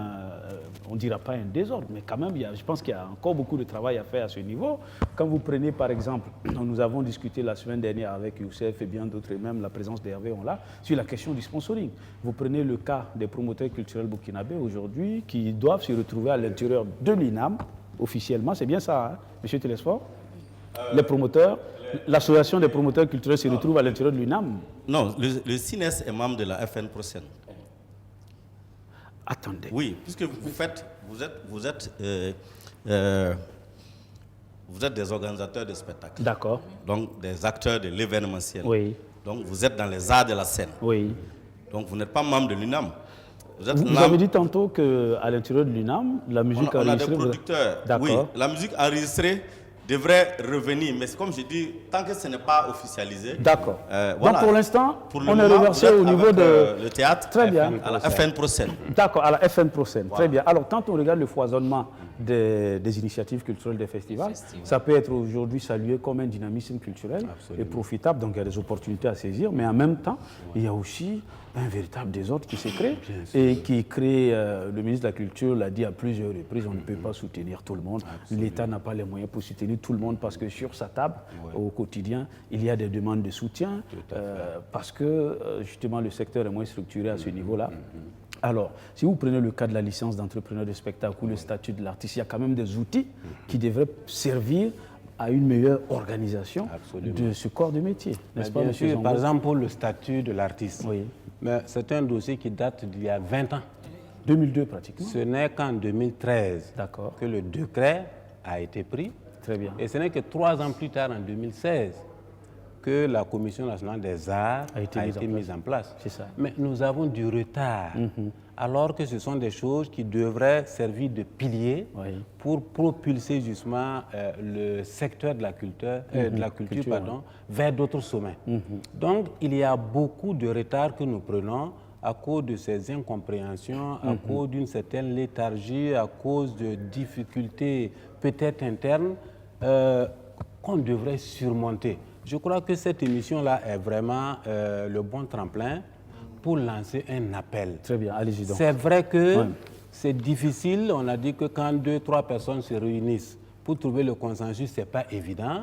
on ne dira pas un désordre, mais quand même, je pense qu'il y a encore beaucoup de travail à faire à ce niveau. Quand vous prenez par exemple, nous avons discuté la semaine dernière avec Youssef et bien d'autres, et même la présence d'Hervé, sur la question du sponsoring. Vous prenez le cas des promoteurs culturels burkinabés aujourd'hui qui doivent se retrouver à l'intérieur de l'INAM, officiellement, c'est bien ça, hein, M. Télésphore? Les promoteurs, l'association des promoteurs culturels se retrouve à l'intérieur de l'INAM? Non, le CINES est membre de la FN Procène. Attendez. Oui, puisque vous êtes des organisateurs de spectacles. D'accord. Donc des acteurs de l'événementiel. Oui. Donc vous êtes dans les arts de la scène. Oui. Donc vous n'êtes pas membre de l'UNAM. Vous avez dit tantôt qu'à l'intérieur de l'UNAM, la musique on enregistrée... a des producteurs. D'accord. Oui, la musique enregistrée devrait revenir, mais comme je dis, tant que ce n'est pas officialisé... D'accord. Voilà. Donc pour l'instant, on est reversé au niveau de... le théâtre, très bien. À la FN Procène. D'accord, à la FN Procène. Voilà. Très bien. Alors, quand on regarde le foisonnement des initiatives culturelles des festivals, ça peut être aujourd'hui salué comme un dynamisme culturel. Absolument. Et profitable, donc il y a des opportunités à saisir, mais en même temps, il y a aussi un véritable désordre qui se crée et qui crée, le ministre de la Culture l'a dit à plusieurs reprises, on ne peut pas soutenir tout le monde. L'État n'a pas les moyens pour soutenir tout le monde parce que sur sa table, au quotidien, il y a des demandes de soutien parce que justement le secteur est moins structuré à ce niveau-là. Alors, si vous prenez le cas de la licence d'entrepreneur de spectacle ou le statut de l'artiste, il y a quand même des outils qui devraient servir à une meilleure organisation de ce corps de métier, n'est-ce pas, monsieur Zongo? Par exemple, pour le statut de l'artiste, c'est un dossier qui date d'il y a 20 ans. 2002 pratiquement. Ce n'est qu'en 2013 que le décret a été pris. Très bien. Et ce n'est que 3 ans plus tard, en 2016, que la Commission nationale des arts a été mise en place. C'est ça. Mais nous avons du retard, alors que ce sont des choses qui devraient servir de piliers pour propulser justement le secteur de la culture, vers d'autres sommets. Donc, il y a beaucoup de retard que nous prenons à cause de ces incompréhensions, à cause d'une certaine léthargie, à cause de difficultés peut-être internes qu'on devrait surmonter. Je crois que cette émission-là est vraiment le bon tremplin pour lancer un appel. Très bien, allez-y donc. C'est vrai que c'est difficile. On a dit que quand 2-3 personnes se réunissent pour trouver le consensus, ce n'est pas évident.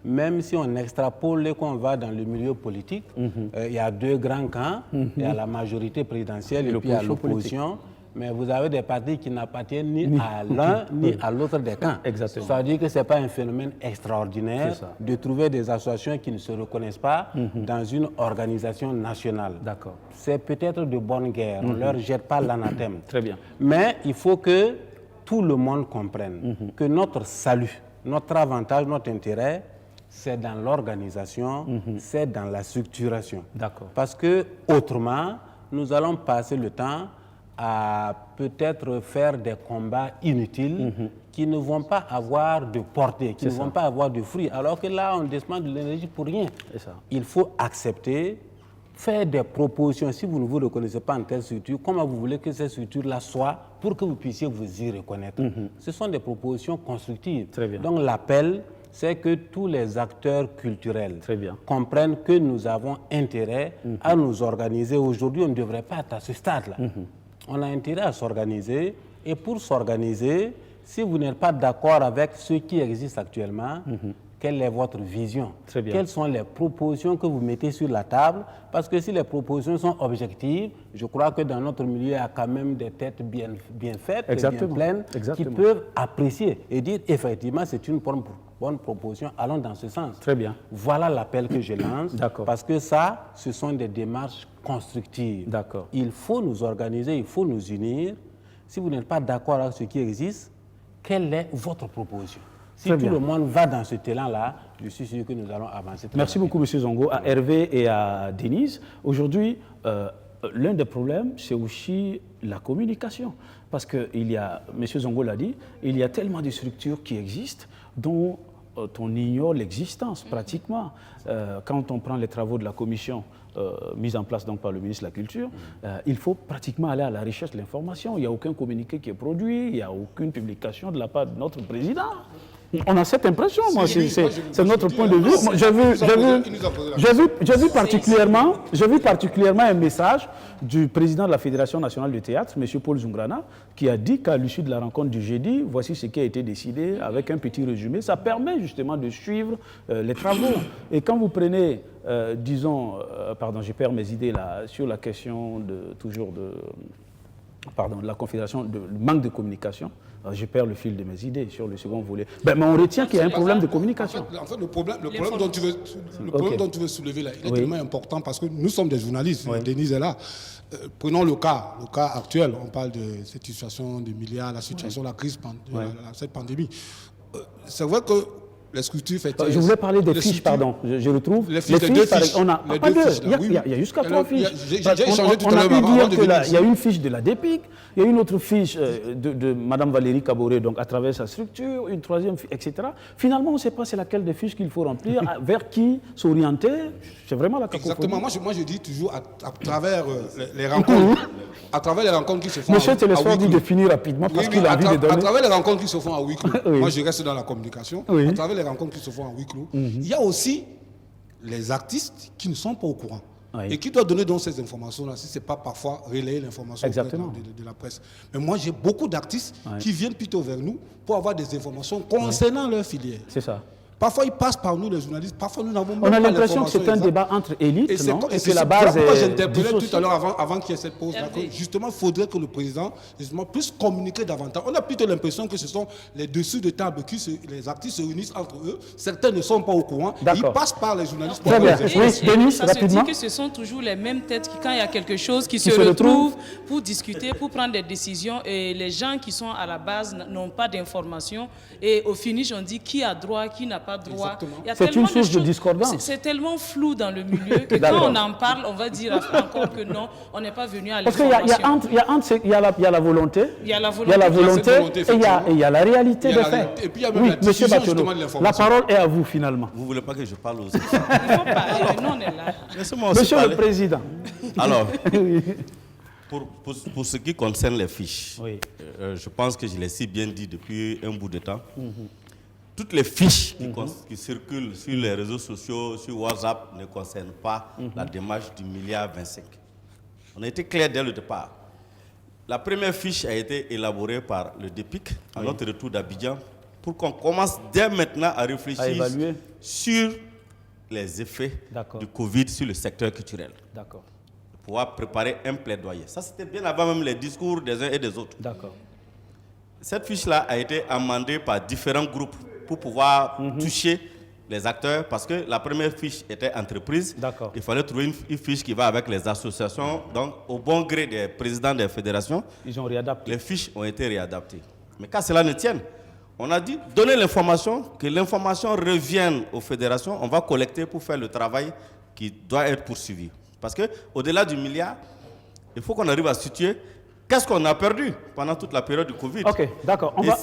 Même si on extrapole et qu'on va dans le milieu politique, il y a 2 grands camps. Il y a la majorité présidentielle et puis il y a l'opposition. Mais vous avez des partis qui n'appartiennent ni à l'un ni à l'autre des camps. Exactement. Ça veut dire que ce n'est pas un phénomène extraordinaire de trouver des associations qui ne se reconnaissent pas dans une organisation nationale. D'accord. C'est peut-être de bonne guerre. On ne leur jette pas l'anathème. Très bien. Mais il faut que tout le monde comprenne que notre salut, notre avantage, notre intérêt, c'est dans l'organisation, c'est dans la structuration. D'accord. Parce que autrement, nous allons passer le temps à peut-être faire des combats inutiles qui ne vont pas avoir de portée, qui ne vont pas avoir de fruits. Alors que là, on descend de l'énergie pour rien. Il faut accepter, faire des propositions. Si vous ne vous reconnaissez pas en telle structure, comment vous voulez que cette structure-là soit pour que vous puissiez vous y reconnaître? Ce sont des propositions constructives. Très bien. Donc l'appel, c'est que tous les acteurs culturels comprennent que nous avons intérêt à nous organiser. Aujourd'hui, on ne devrait pas être à ce stade-là. On a intérêt à s'organiser, et pour s'organiser, si vous n'êtes pas d'accord avec ce qui existe actuellement, quelle est votre vision? Très bien. Quelles sont les propositions que vous mettez sur la table? Parce que si les propositions sont objectives, je crois que dans notre milieu, il y a quand même des têtes bien faites, Exactement. bien pleines, Exactement. qui peuvent apprécier et dire effectivement c'est une bonne proposition, allons dans ce sens. Très bien. Voilà l'appel que je lance, parce que ça, ce sont des démarches constructives. D'accord. Il faut nous organiser, il faut nous unir. Si vous n'êtes pas d'accord avec ce qui existe, quelle est votre proposition? Si tout le monde va dans cet élan-là, je suis sûr que nous allons avancer. Merci beaucoup, M. Zongo. À Hervé et à Denise, aujourd'hui, l'un des problèmes, c'est aussi la communication. Parce qu'il y a, M. Zongo l'a dit, il y a tellement de structures qui existent dont on ignore l'existence pratiquement. Quand on prend les travaux de la commission mise en place donc, par le ministre de la Culture, il faut pratiquement aller à la recherche de l'information. Il n'y a aucun communiqué qui est produit, il n'y a aucune publication de la part de notre président. On a cette impression, moi, c'est notre point de vue. J'ai vu particulièrement un message du président de la Fédération nationale du théâtre, M. Paul Zungrana, qui a dit qu'à l'issue de la rencontre du jeudi, voici ce qui a été décidé avec un petit résumé. Ça permet justement de suivre les travaux. Et quand vous prenez, disons, pardon, je perds mes idées là, sur la question de la Confédération, du manque de communication. Alors, je perds le fil de mes idées sur le second volet. Mais on retient qu'il y a un problème de communication. En fait, le problème dont tu veux soulever là, il est tellement important parce que nous sommes des journalistes. Denise est là. Prenons le cas actuel. On parle de cette situation des milliards, la situation de la crise, cette pandémie. C'est vrai que les structures fêtent. Je voulais parler des fiches, pardon. Je retrouve. Les fiches, deux fiches. On a pas deux. Il y a jusqu'à 3 fiches. J'ai échangé tout à l'heure avant de venir. Il y a une fiche de la DEPIC, il y a une autre fiche de Mme Valérie Kaboré, donc à travers sa structure, une troisième fiche, etc. Finalement, on ne sait pas c'est laquelle des fiches qu'il faut remplir, vers qui s'orienter. C'est vraiment la cacophonie. Exactement. Moi, je dis toujours à travers les rencontres. À travers les rencontres qui se font Monsieur Télésphore dit de finir rapidement parce qu'il a envie de donner. À travers les rencontres qui se font à huis clos, moi je reste dans la communication, à travers les rencontres qui se font à huis clos, il y a aussi les artistes qui ne sont pas au courant. Et qui doivent donner donc ces informations-là, si ce n'est pas parfois relayer l'information de la presse. Mais moi j'ai beaucoup d'artistes qui viennent plutôt vers nous pour avoir des informations concernant leur filière. C'est ça. Parfois, ils passent par nous, les journalistes. Parfois, nous n'avons même pas l'information. On a l'impression que c'est un débat entre élites, et que la base est... Moi, j'interpellais tout à l'heure, avant qu'il y ait cette pause-là, que justement, il faudrait que le président puisse communiquer davantage. On a plutôt l'impression que ce sont les dessus de table, les artistes se réunissent entre eux. Certains ne sont pas au courant. Ils passent par les journalistes. Très bien. Denis, ça se dit que ce sont toujours les mêmes têtes qui, quand il y a quelque chose, qui se retrouvent pour discuter, pour prendre des décisions. Et les gens qui sont à la base n'ont pas d'informations. Et au finish, on dit qui a droit, qui n'a pas droit. C'est une source de discordance. C'est tellement flou dans le milieu que quand on en parle, on va dire encore que non, on n'est pas venu à l'information. Parce qu'il y a la volonté, il y a la volonté et il y a la réalité des faits. Et puis il y a même la diffusion justement de l'information. La parole est à vous finalement. Vous ne voulez pas que je parle aussi? Il faut parler, nous on est là. Monsieur le Président. Alors, pour ce qui concerne les fiches, je pense que je l'ai si bien dit depuis un bout de temps. Toutes les fiches qui circulent sur les réseaux sociaux, sur WhatsApp, ne concernent pas la démarche du milliard 25. On a été clair dès le départ. La première fiche a été élaborée par le DEPIC à notre retour d'Abidjan pour qu'on commence dès maintenant à réfléchir sur les effets du Covid sur le secteur culturel. D'accord. Pouvoir préparer un plaidoyer. Ça, c'était bien avant même les discours des uns et des autres. D'accord. Cette fiche-là a été amendée par différents groupes pour pouvoir toucher les acteurs, parce que la première fiche était entreprise. Il fallait trouver une fiche qui va avec les associations. Donc, au bon gré des présidents des fédérations, ils ont réadapté. Les fiches ont été réadaptées. Mais qu'à cela ne tienne, on a dit donner l'information, que l'information revienne aux fédérations. On va collecter pour faire le travail qui doit être poursuivi. Parce qu'au-delà du milliard, il faut qu'on arrive à situer qu'est-ce qu'on a perdu pendant toute la période du Covid. Ok, d'accord. On va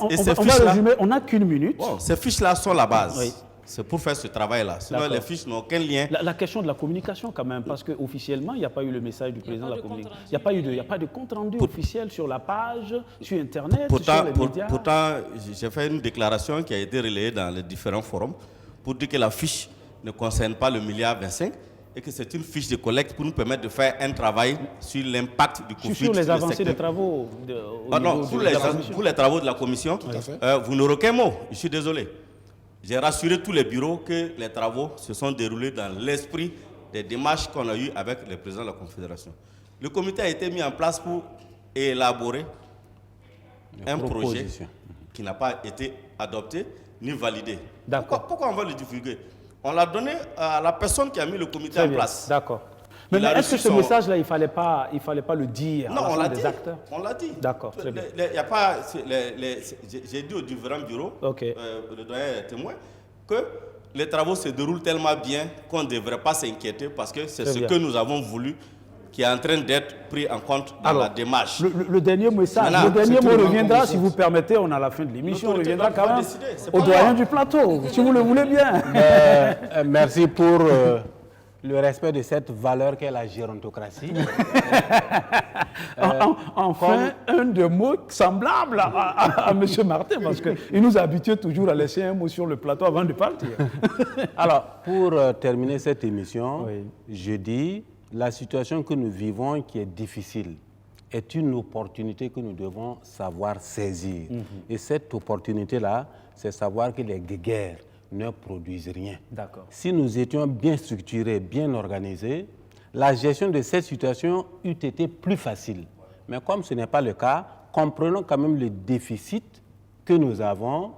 résumer. On n'a qu'une minute. Bon, ces fiches-là sont la base. C'est pour faire ce travail-là. Sinon, les fiches n'ont aucun lien. La question de la communication, quand même, parce qu'officiellement, il n'y a pas eu le message du président de la communication. Il n'y a pas de compte-rendu officiel sur la page, sur Internet, sur les médias. Pourtant, j'ai fait une déclaration qui a été relayée dans les différents forums pour dire que la fiche ne concerne pas le milliard 25. Et que c'est une fiche de collecte pour nous permettre de faire un travail sur l'impact du Covid. Sur les avancées des travaux pour les travaux de la commission, vous n'aurez aucun mot, je suis désolé. J'ai rassuré tous les bureaux que les travaux se sont déroulés dans l'esprit des démarches qu'on a eues avec le président de la Confédération. Le comité a été mis en place pour élaborer un projet qui n'a pas été adopté ni validé. Pourquoi on va le divulguer? On l'a donné à la personne qui a mis le comité en place. D'accord. Mais est-ce que ce message-là, il ne fallait pas le dire à des acteurs? On l'a dit. D'accord, très bien. Y a pas, j'ai dit aux différents bureaux, le doyen est témoin, que les travaux se déroulent tellement bien qu'on ne devrait pas s'inquiéter parce que c'est ce que nous avons voulu qui est en train d'être pris en compte dans la démarche. Le dernier message, le dernier mot reviendra, si vous permettez, on a la fin de l'émission, on reviendra quand même au doyen du plateau, si vous le voulez bien. Merci pour le respect de cette valeur qu'est la gérontocratie. Enfin, un de mots semblable à M. Martin, parce qu'il nous a habitués toujours à laisser un mot sur le plateau avant de partir. Alors, pour terminer cette émission, je dis, la situation que nous vivons, qui est difficile, est une opportunité que nous devons savoir saisir. Et cette opportunité-là, c'est savoir que les guerres ne produisent rien. Si nous étions bien structurés, bien organisés, la gestion de cette situation eût été plus facile. Mais comme ce n'est pas le cas, comprenons quand même le déficit que nous avons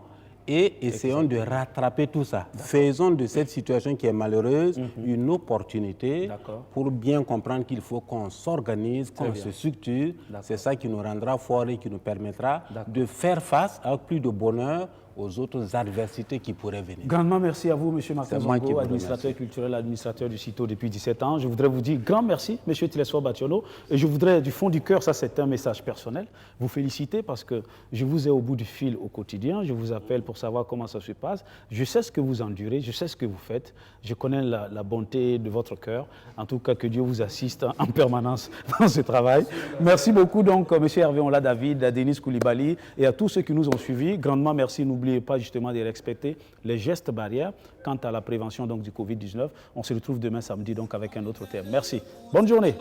et essayons de rattraper tout ça. Faisons de cette situation qui est malheureuse une opportunité pour bien comprendre qu'il faut qu'on s'organise, qu'on se structure. C'est ça qui nous rendra forts et qui nous permettra de faire face avec plus de bonheur aux autres adversités qui pourraient venir. Grandement merci à vous, M. Martin Zongo, administrateur culturel, administrateur du CITO depuis 17 ans. Je voudrais vous dire grand merci, M. Tileswa Bationo. Et je voudrais, du fond du cœur, ça c'est un message personnel, vous féliciter parce que je vous ai au bout du fil au quotidien. Je vous appelle pour savoir comment ça se passe. Je sais ce que vous endurez, je sais ce que vous faites. Je connais la bonté de votre cœur. En tout cas, que Dieu vous assiste en permanence dans ce travail. Merci beaucoup donc, M. Hervé Onla David, à Denis Koulibaly et à tous ceux qui nous ont suivis. Grandement merci. N'oubliez pas justement de respecter les gestes barrières quant à la prévention donc, du Covid-19. On se retrouve demain samedi donc avec un autre thème. Merci. Bonne journée.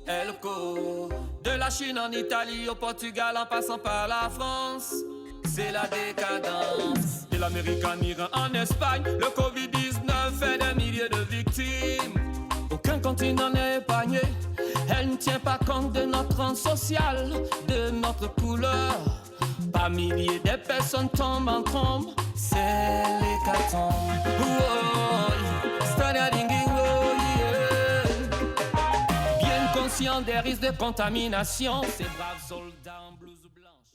Elle court de la Chine en Italie au Portugal en passant par la France. C'est la décadence. De l'Amérique en Iran en Espagne, le Covid-19 fait des milliers de victimes. Aucun continent n'est épargné. Elle ne tient pas compte de notre rang social, de notre couleur. Par milliers de personnes tombent en trombe. C'est l'hécatombe. Bien conscient des risques de contamination, ces braves soldats en blouse blanche.